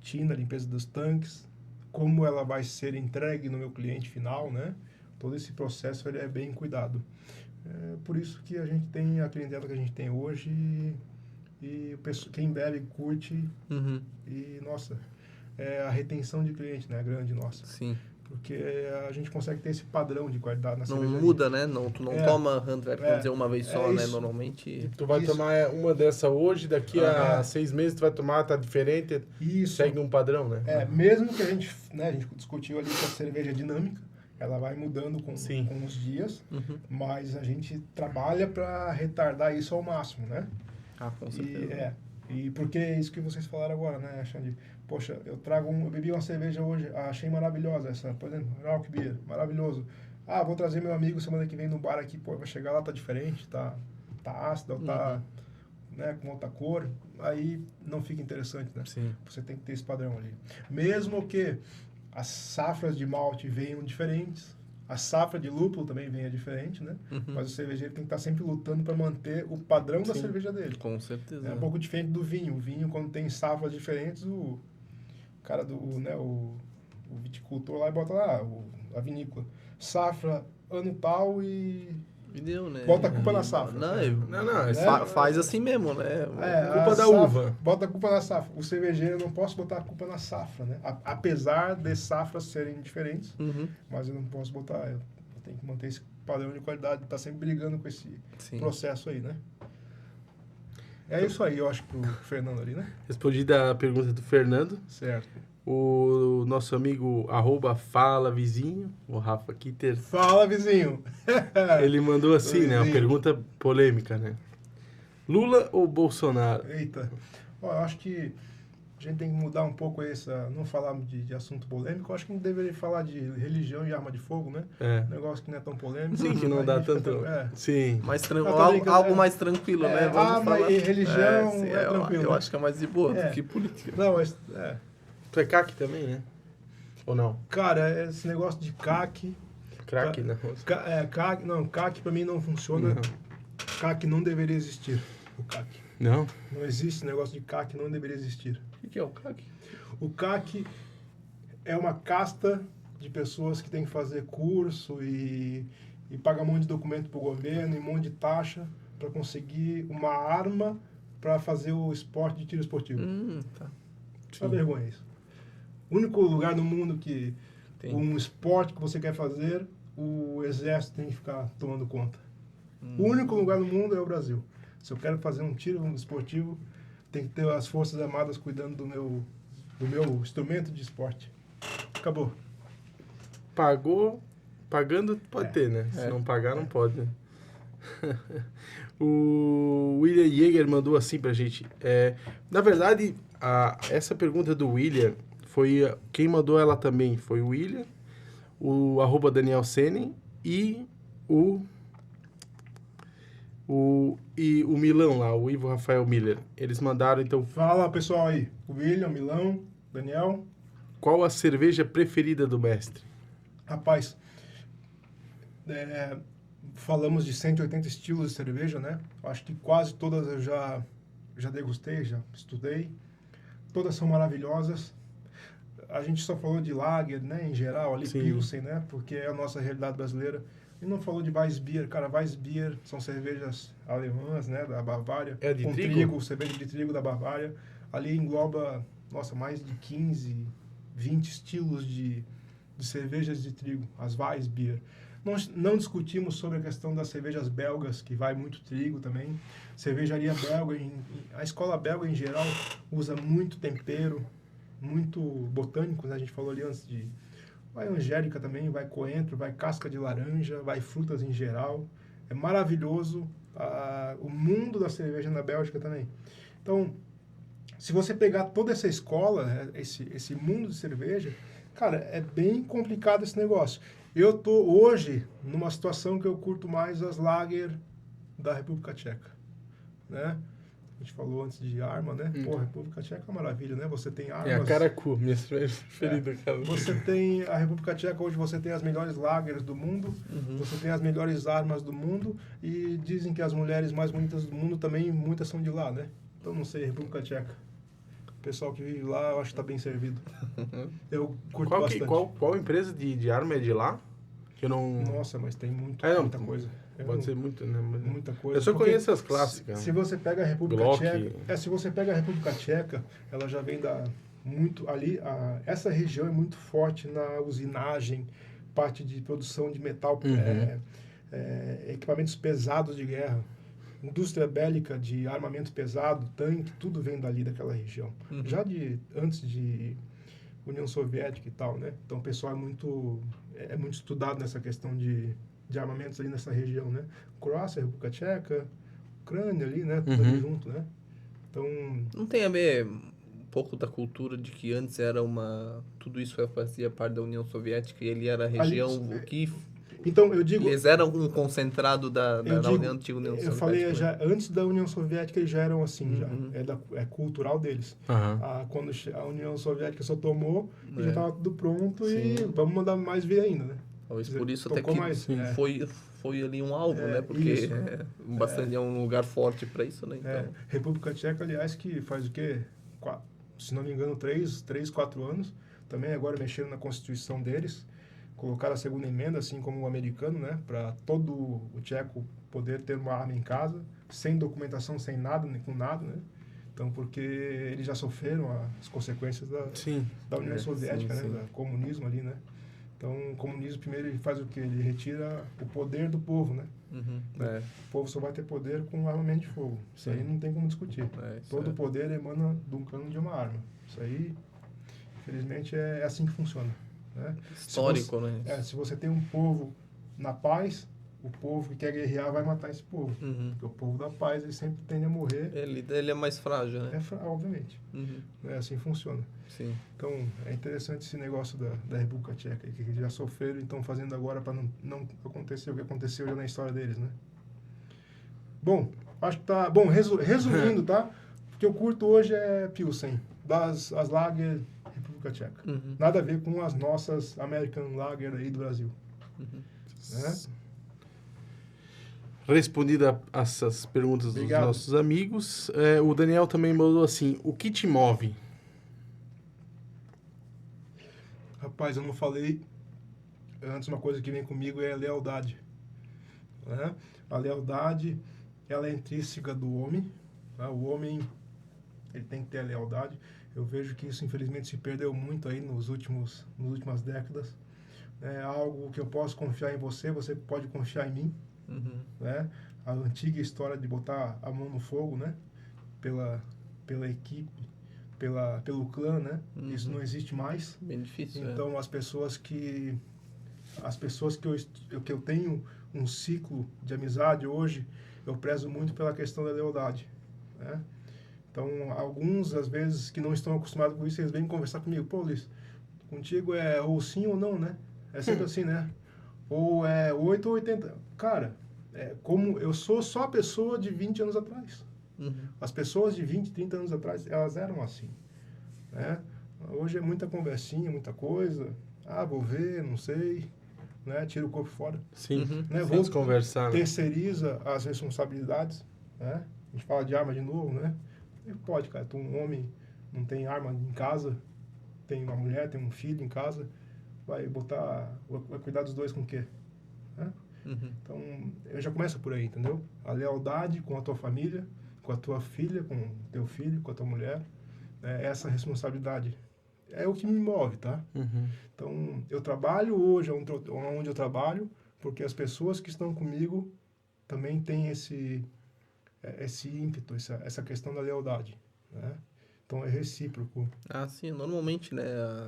tina, limpeza dos tanques, como ela vai ser entregue no meu cliente final, né? Todo esse processo ele é bem cuidado. É por isso que a gente tem a clientela que a gente tem hoje e quem bebe curte e, nossa, a retenção de cliente, né? Grande nossa. Sim. Porque a gente consegue ter esse padrão de qualidade na Não cervejaria. muda, né? Tu não toma Handwerk, vamos dizer, uma vez só, né? isso. Normalmente... Tu vai Isso. tomar uma dessa hoje, daqui a 6 meses tu vai tomar, tá diferente, Isso. segue um padrão, né? Mesmo que a gente discutiu ali que a cerveja é dinâmica, ela vai mudando com os dias, mas a gente trabalha para retardar isso ao máximo, né? Com certeza. E porque é isso que vocês falaram agora, né, Xande? Poxa, eu bebi uma cerveja hoje, achei maravilhosa essa, por exemplo, Rauch Beer, maravilhoso. Vou trazer meu amigo semana que vem no bar aqui, vai chegar lá, tá diferente, tá ácida, ou tá, né, com outra cor, aí não fica interessante, né? Sim. Você tem que ter esse padrão ali. Mesmo que as safras de malte venham diferentes, a safra de lúpulo também venha diferente, né? Mas o cervejeiro tem que estar sempre lutando para manter o padrão da cerveja dele. Com certeza. É um pouco diferente do vinho. O vinho, quando tem safras diferentes, o cara o viticultor lá e bota lá, a vinícola. Safra ano tal e E deu, né? bota a culpa na safra. Não, faz assim mesmo, né? Culpa a da safra, uva. Bota a culpa na safra. O cervejeiro, eu não posso botar a culpa na safra, né? Apesar de safras serem diferentes, Uhum. mas eu não posso botar. Eu tenho que manter esse padrão de qualidade, tá sempre brigando com esse Sim. processo aí, né? É isso aí, eu acho, pro Fernando ali, né? Respondi da pergunta do Fernando. Certo. O nosso amigo @falavizinho, o Rafa Kitter, Fala, vizinho! ele mandou assim, né? Uma Vizinho. pergunta polêmica, né? Lula ou Bolsonaro? Eita. Ó, eu acho que a gente tem que mudar um pouco essa... Não falar de assunto polêmico, eu acho que a gente deveria falar de religião e arma de fogo, né? É. Um negócio que não é tão polêmico. Sim, que não Aí dá a gente tanto... fica- é. Sim. Mais Eu tô algo, brincando, algo é. mais tranquilo, né? É, Vamos arma falar. e religião sim, é tranquilo, Eu né? acho que é mais de boa É. do que política. Não, mas... É. Tu é CAC também, né? Ou não? Cara, esse negócio de CAC... Craque, não. CAC pra mim não funciona. Não. CAC não deveria existir. O CAC. Não? Não existe negócio de CAC, não deveria existir. O que é o CAC? O CAC é uma casta de pessoas que tem que fazer curso e pagar um monte de documento pro governo e um monte de taxa para conseguir uma arma para fazer o esporte de tiro esportivo. Tá. Uma vergonha isso. O único lugar no mundo que Tem. um esporte que você quer fazer, o exército tem que ficar tomando conta. O único lugar no mundo é o Brasil. Se eu quero fazer um tiro esportivo, tem que ter as Forças Armadas cuidando do meu instrumento de esporte. Acabou. Pagando pode ter, né? Se É. não pagar, não pode, né? O William Jäger mandou assim pra gente. Na verdade, essa pergunta do William foi... Quem mandou ela também foi o William, o @Daniel Senen e o Milão lá, o Ivo Rafael Miller. Eles mandaram, então, Fala, pessoal aí. O William, Milão, Daniel. qual a cerveja preferida do mestre? Rapaz, falamos de 180 estilos de cerveja, né? Acho que quase todas eu já degustei, já estudei. Todas são maravilhosas. A gente só falou de Lager, né? Em geral, ali Sim. Pilsen, né? Porque é a nossa realidade brasileira. E não falou de Weissbier. Cara, Weissbier são cervejas alemãs, né? Da Bavária. É de com trigo? cerveja de trigo da Bavária. Ali engloba, nossa, mais de 15, 20 estilos de cervejas de trigo, as Weissbier. Nós não discutimos sobre a questão das cervejas belgas, que vai muito trigo também. Cervejaria belga, a escola belga em geral usa muito tempero, muito botânico, né? A gente falou ali antes de... Vai angélica também, vai coentro, vai casca de laranja, vai frutas em geral. É maravilhoso o mundo da cerveja na Bélgica também. Então, se você pegar toda essa escola, né, esse mundo de cerveja, cara, é bem complicado esse negócio. Eu tô hoje numa situação que eu curto mais as Lager da República Tcheca, né? A gente falou antes de arma, né? Pô, a República Tcheca é uma maravilha, né? Você tem armas... É a Caracu, minha cerveja preferida, cara. Você tem a República Tcheca, hoje você tem as melhores lagers do mundo, você tem as melhores armas do mundo, e dizem que as mulheres mais bonitas do mundo também, muitas são de lá, né? Então, não sei, República Tcheca. O pessoal que vive lá, eu acho que tá bem servido. Eu curto bastante. Qual empresa de arma é de lá? Que eu não... Nossa, mas tem não, muita coisa. Pode ser muito, né? Mas... Muita coisa. Eu só Porque conheço as clássicas. Se você pega a República Glock. Tcheca... se você pega a República Tcheca, ela já vem muito ali... essa região é muito forte na usinagem, parte de produção de metal, equipamentos pesados de guerra, indústria bélica de armamento pesado, tanque, tudo vem dali daquela região. Já antes de União Soviética e tal, né? Então o pessoal é muito estudado nessa questão de armamentos ali nessa região, né? Croácia, República Tcheca, Ucrânia ali, né? Tudo ali junto, né? Então... Não tem a ver um pouco da cultura de que antes era tudo isso fazia parte da União Soviética e ele era a região que... Então, eu digo... Eles eram um concentrado da antiga União Soviética. Eu falei já, antes da União Soviética eles já eram assim, já. É cultural deles. Quando a União Soviética só tomou, já estava tudo pronto. Sim. E vamos mandar mais ver ainda, né? Talvez por isso até que foi ali um alvo, né? Porque é um lugar forte para isso, né? Então. República Tcheca, aliás, que faz o quê? Se não me engano, 3, 4 anos. Também agora mexendo na Constituição deles. colocar a segunda emenda, assim como o americano, né? Para todo o tcheco poder ter uma arma em casa, sem documentação, sem nada, nem com nada, né? Então, porque eles já sofreram as consequências Sim. da União Soviética, sim. né? Do comunismo ali, né? Então, o comunismo, primeiro, ele faz o quê? Ele retira o poder do povo, né? Uhum. O povo só vai ter poder com armamento de fogo. Isso aí não tem como discutir. Isso Todo o poder emana de um cano de uma arma. Isso aí, infelizmente, é assim que funciona. Né? Histórico, né? Se você tem um povo na paz, o povo que quer guerrear vai matar esse povo. Uhum. Porque o povo da paz, ele sempre tende a morrer. Ele é mais frágil, né? Obviamente. Uhum. Assim funciona. Sim. Então, é interessante esse negócio da República Tcheca, que eles já sofreram e estão fazendo agora para não acontecer o que aconteceu já na história deles, né? Bom, acho que tá... Bom, resumindo, tá? O que eu curto hoje é Pilsen, as Lager República Tcheca. Uhum. Nada a ver com as nossas American Lager aí do Brasil. Uhum. Né? Respondida essas perguntas Obrigado. dos nossos amigos, o Daniel também mandou assim, o que te move? Rapaz, eu não falei antes, uma coisa que vem comigo é a lealdade. Né? A lealdade, ela é intrínseca do homem. Tá? O homem, ele tem que ter a lealdade. Eu vejo que isso, infelizmente, se perdeu muito aí nas últimas décadas. É algo que eu posso confiar em você, você pode confiar em mim. Uhum. Né? A antiga história de botar a mão no fogo, né? Pela equipe, pelo clã, né? Uhum. Isso não existe mais. Bem difícil, Então, as pessoas que eu tenho um ciclo de amizade hoje, eu prezo muito pela questão da lealdade, né? Então, alguns, às vezes, que não estão acostumados com isso, eles vêm conversar comigo. Pô, Luiz, contigo é ou sim ou não, né? É sempre assim, né? Ou é 8 ou 80. Cara, como eu sou só a pessoa de 20 anos atrás. Uhum. As pessoas de 20, 30 anos atrás, elas eram assim, né? Hoje é muita conversinha, muita coisa. Ah, vou ver, não sei, né? Tira o corpo fora. Sim, Uhum. Né? vamos conversar. Né? Terceiriza as responsabilidades, né? A gente fala de arma de novo, né? Pode, cara. Tu, um homem não tem arma em casa, tem uma mulher, tem um filho em casa, vai cuidar dos dois com o quê? Né? Uhum. Então, eu já começo por aí, entendeu? A lealdade com a tua família, com a tua filha, com o teu filho, com a tua mulher, né? Essa responsabilidade é o que me move, tá? Uhum. Então, eu trabalho hoje onde eu trabalho, porque as pessoas que estão comigo também têm esse ímpeto, essa questão da lealdade, né? Então, é recíproco. Ah, sim, normalmente, né?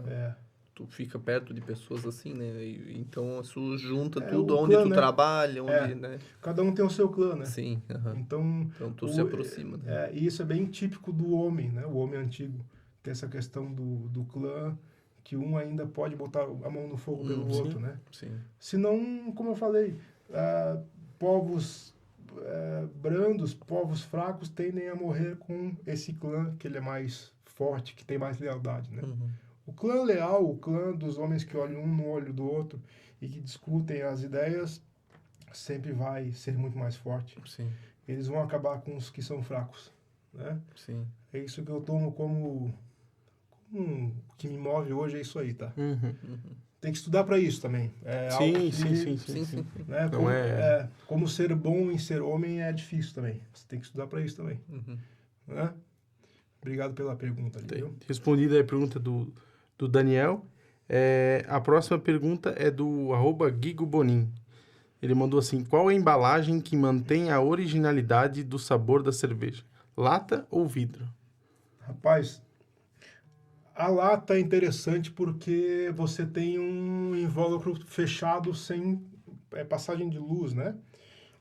É, Tu fica perto de pessoas assim, né? Então isso junta tudo o onde clã, tu né? trabalha, onde, É. né? Cada um tem o seu clã, né? Sim, aham. Então, Então tu se aproxima, né? e isso é bem típico do homem, né? O homem antigo tem essa questão do clã, que um ainda pode botar a mão no fogo pelo sim. outro, né? Sim. Senão, como eu falei, povos brandos, povos fracos tendem a morrer com esse clã que ele é mais forte, que tem mais lealdade, né? Uhum. O clã leal, o clã dos homens que olham um no olho do outro e que discutem as ideias, sempre vai ser muito mais forte. Sim, Eles vão acabar com os que são fracos, né? sim. É isso que eu tomo como o que me move hoje, é isso aí, tá? Uhum. Tem que estudar para isso também. É algo que, Sim. né, Não como ser bom em ser homem é difícil também. Você tem que estudar para isso também, Uhum. né? Obrigado pela pergunta, viu? Respondida a pergunta do Daniel. A próxima pergunta é do @GigoBonin. Ele mandou assim, qual a embalagem que mantém a originalidade do sabor da cerveja? Lata ou vidro? Rapaz, a lata é interessante porque você tem um invólucro fechado sem passagem de luz, né?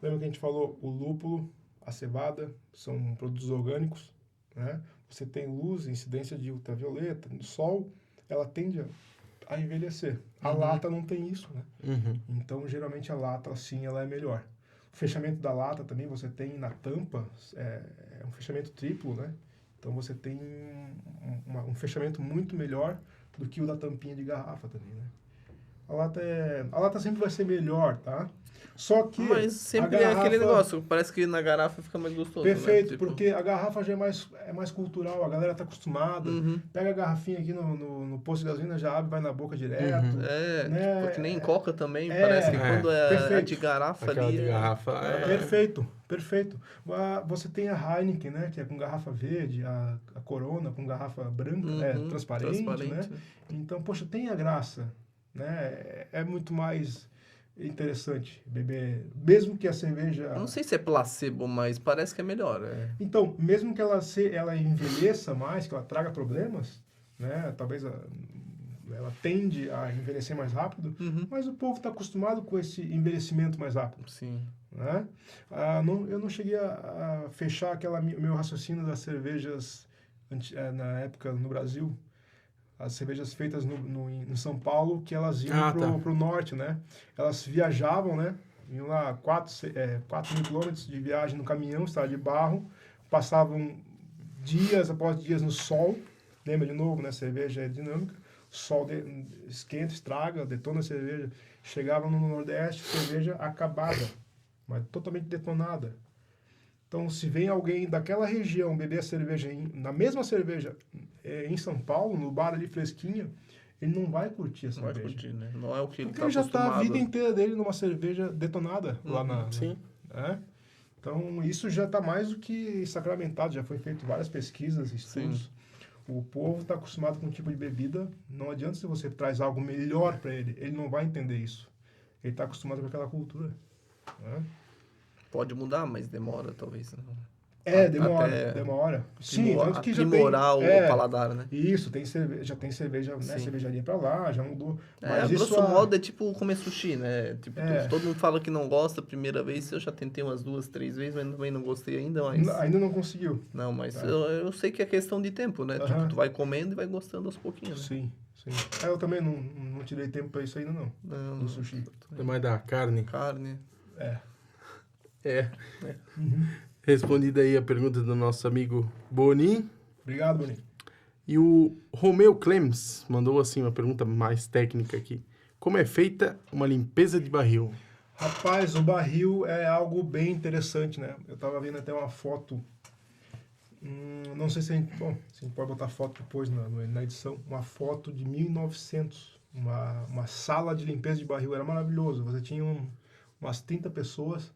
Lembra que a gente falou o lúpulo, a cevada, são produtos orgânicos, né? Você tem luz, incidência de ultravioleta, do sol, ela tende a envelhecer. A lata não tem isso, né? Uhum. Então, geralmente a lata, assim, ela é melhor. O fechamento da lata também você tem na tampa, é um fechamento triplo, né? Então você tem um fechamento muito melhor do que o da tampinha de garrafa também, né? A lata sempre vai ser melhor, tá? Só que Mas sempre é aquele negócio, parece que na garrafa fica mais gostoso, Perfeito, né? Tipo, porque a garrafa já é mais cultural, a galera tá acostumada. Uhum. Pega a garrafinha aqui no posto de gasolina, já abre, vai na boca direto. Né? tipo, que nem Coca também, É, parece que é, quando é a de perfeito. garrafa Aquela ali... de garrafa é... Perfeito, perfeito. Você tem a Heineken, né, que é com garrafa verde, a Corona com garrafa branca, transparente, né? né? Então, poxa, tem a graça, né? É muito mais interessante beber, mesmo que a cerveja... Eu não sei se é placebo, mas parece que é melhor. Então, mesmo que ela envelheça mais, que ela traga problemas, né? Talvez ela tende a envelhecer mais rápido, Uhum. mas o povo está acostumado com esse envelhecimento mais rápido, Sim. né? Eu não cheguei a fechar meu raciocínio das cervejas na época no Brasil, as cervejas feitas em São Paulo, que elas iam pro norte, né? Elas viajavam, né? Iam lá 4 mil quilômetros de viagem no caminhão, estrada de barro, passavam dias após dias no sol, lembra de novo, né? Cerveja é dinâmica, o sol esquenta, estraga, detona a cerveja, chegavam no Nordeste, cerveja acabada, mas totalmente detonada. Então, se vem alguém daquela região beber a cerveja, na mesma cerveja em São Paulo, no bar ali fresquinha, ele não vai curtir a Não vai cerveja. curtir, né? Não é o que ele Porque tá ele já está a vida acostumado. inteira dele numa cerveja detonada lá Sim. né? Então, isso já está mais do que sacramentado, já foi feito várias pesquisas, estudos. Sim. O povo está acostumado com um tipo de bebida, não adianta se você traz algo melhor para ele não vai entender isso. Ele está acostumado com aquela cultura. Né? Pode mudar, mas demora, talvez. Né? Demora, Até demora. Sim, tanto que já tem... aprimorar o paladar, né? Isso, já tem cerveja, né, cervejaria pra lá, já mudou. Mas isso grosso modo é tipo comer sushi, né? Tipo, É. todo mundo fala que não gosta a primeira vez, eu já tentei umas 2, 3 vezes, mas também não gostei ainda, mas... Ainda não conseguiu. Não, mas Tá. eu sei que é questão de tempo, né? Tipo, Aham. tu vai comendo e vai gostando aos pouquinhos, né? Sim, sim. Eu também não tirei tempo pra isso ainda, não. Não, Do sushi. É mais da carne. Carne. É. Respondida aí a pergunta do nosso amigo Boni. Obrigado, Boninho. E o Romeu Clems mandou assim uma pergunta mais técnica aqui. Como é feita uma limpeza de barril? Rapaz, o barril é algo bem interessante, né? Eu tava vendo até uma foto. Não sei se a gente pode botar foto depois na edição. Uma foto de 1900. Uma sala de limpeza de barril. Era maravilhoso. Você tinha umas 30 pessoas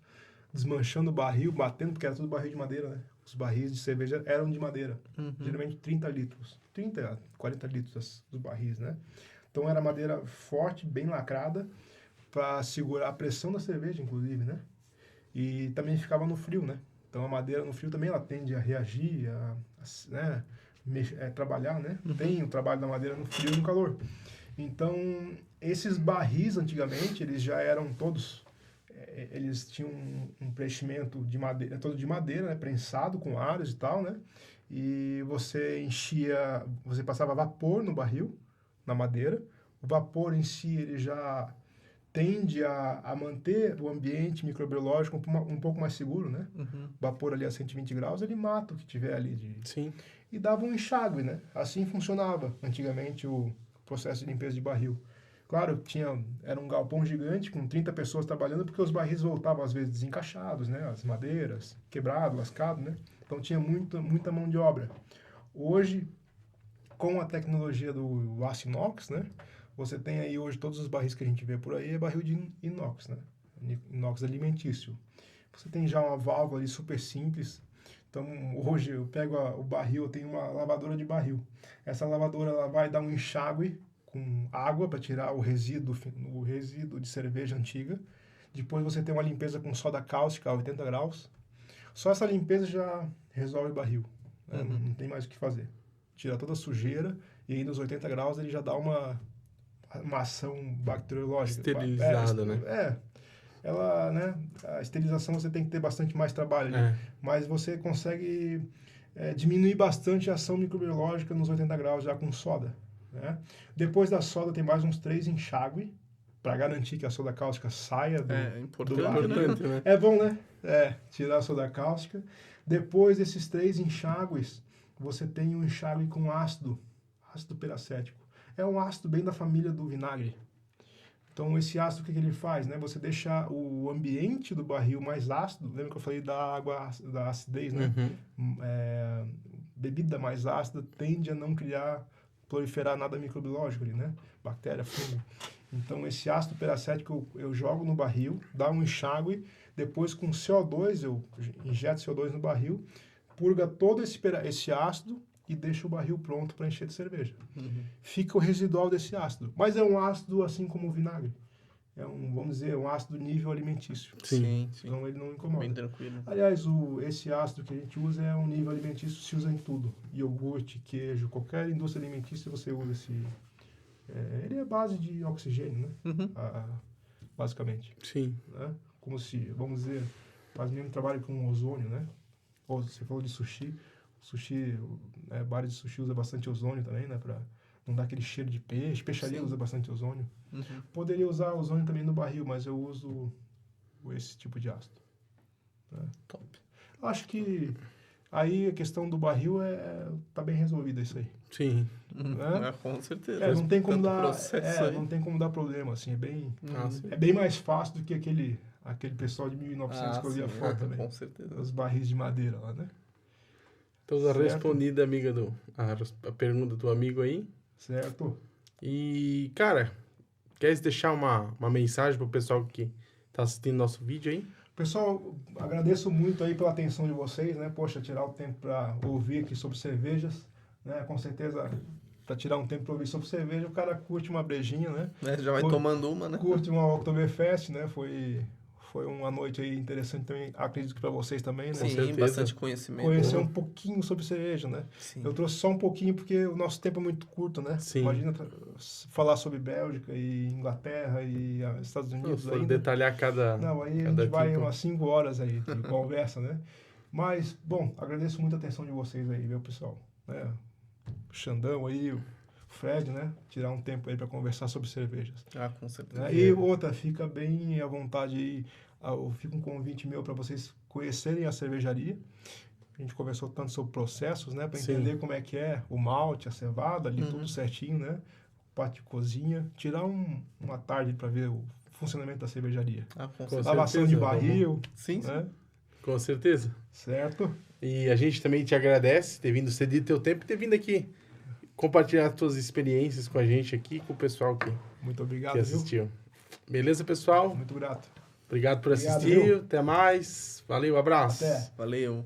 desmanchando o barril, batendo, porque era tudo barril de madeira, né? Os barris de cerveja eram de madeira. Geralmente 30 litros. 30 a 40 litros dos barris, né? Então era madeira forte, bem lacrada, para segurar a pressão da cerveja, inclusive, né? E também ficava no frio, né? Então a madeira no frio também ela tende a reagir, né? Trabalhar, né? Tem o trabalho da madeira no frio e no calor. Então, esses barris, antigamente, eles já eram todos... Eles tinham um preenchimento de madeira, todo de madeira, né? Prensado com aros e tal, né? E você você passava vapor no barril, na madeira. O vapor em si, ele já tende a manter o ambiente microbiológico um pouco mais seguro, né? Vapor ali a 120 graus, ele mata o que tiver ali. Sim. E dava um enxágue, né? Assim funcionava antigamente o processo de limpeza de barril. Claro, era um galpão gigante com 30 pessoas trabalhando, porque os barris voltavam às vezes desencaixados, né? As madeiras, quebrado, lascado, né? Então tinha muita mão de obra. Hoje, com a tecnologia do aço inox, né? Você tem aí hoje todos os barris que a gente vê por aí é barril de inox, né? Inox alimentício. Você tem já uma válvula ali super simples. Então, hoje eu pego o barril, eu tenho uma lavadora de barril. Essa lavadora ela vai dar um enxágue com água para tirar o resíduo de cerveja antiga. Depois você tem uma limpeza com soda cáustica a 80 graus. Só essa limpeza já resolve o barril. Né? Não tem mais o que fazer. Tira toda a sujeira e aí nos 80 graus ele já dá uma ação bacteriológica. Esterilizada, né? Né? A esterilização você tem que ter bastante mais trabalho, mas você consegue diminuir bastante a ação microbiológica nos 80 graus já com soda. Né? Depois da soda tem mais uns 3 enxágue para garantir que a soda cáustica saia do barril. Né? É bom, né? Tirar a soda cáustica. Depois desses 3 enxágues, você tem um enxágue com ácido peracético. É um ácido bem da família do vinagre. Então, esse ácido, o que ele faz, né? Você deixa o ambiente do barril mais ácido. Lembra que eu falei da água, da acidez, né? Bebida mais ácida tende a não proliferar nada microbiológico ali, né? Bactéria, fungo. Então, esse ácido peracético eu jogo no barril, dá um enxágue, depois com CO2, eu injeto CO2 no barril, purga todo esse ácido e deixa o barril pronto para encher de cerveja. Fica o residual desse ácido. Mas é um ácido assim como o vinagre. É vamos dizer, um ácido nível alimentício. Sim. Então ele não incomoda. Bem tranquilo. Aliás, esse ácido que a gente usa é um nível alimentício, se usa em tudo. Iogurte, queijo, qualquer indústria alimentícia você usa esse... ele é base de oxigênio, né? Basicamente. Sim. Né? Como se, vamos dizer, faz o mesmo trabalho com ozônio, né? Ou você falou de sushi. Sushi, bar de sushi usa bastante ozônio também, né? Pra não dar aquele cheiro de peixe. Peixaria usa bastante ozônio. Poderia usar ozônio também no barril, mas eu uso esse tipo de ácido. Né? Top. Acho que aí a questão do barril tá bem resolvida isso aí. Sim. Né? Com certeza. Não tem como Tanto dar, processo aí. não tem como dar problema, assim, Sim. é bem mais fácil do que aquele pessoal de 1900 que eu via sim, foto também. com certeza. Os barris de madeira lá, né? Então, tá respondida, amiga, a pergunta do amigo aí. Certo. E, cara, queres deixar uma mensagem pro pessoal que tá assistindo nosso vídeo aí? Pessoal, agradeço muito aí pela atenção de vocês, né? Poxa, tirar o tempo para ouvir aqui sobre cervejas, né? Com certeza, para tirar um tempo para ouvir sobre cerveja, o cara curte uma brejinha, né? Já vai tomando uma, né? Curte uma Oktoberfest, né? Foi uma noite aí interessante também, acredito que para vocês também, né? Sim, bastante conhecimento. Conhecer um pouquinho sobre cerveja, né? Sim. Eu trouxe só um pouquinho porque o nosso tempo é muito curto, né? Sim. Imagina falar sobre Bélgica e Inglaterra e Estados Unidos Se for ainda. detalhar cada... Não, aí a gente vai umas 5 horas aí de conversa, né? Mas, bom, agradeço muito a atenção de vocês aí, viu, pessoal? Né? O Xandão aí, o Fred, né? Tirar um tempo aí para conversar sobre cervejas. Com certeza. Né? E outra, fica bem à vontade aí, fica um convite meu para vocês conhecerem a cervejaria. A gente conversou tanto sobre processos, né? Para entender como é que é o malte, a cevada, ali tudo certinho, né? Parte de cozinha. Tirar uma tarde para ver o funcionamento da cervejaria. Com certeza. Lavação de barril. Sim, né? Com certeza. Certo. E a gente também te agradece ter vindo cedido teu tempo e ter vindo aqui compartilhar as tuas experiências com a gente aqui, com o pessoal Muito obrigado, que assistiu. Viu? Beleza, pessoal? Muito grato. Obrigado por assistir. Viu? Até mais. Valeu, abraço. Até. Valeu.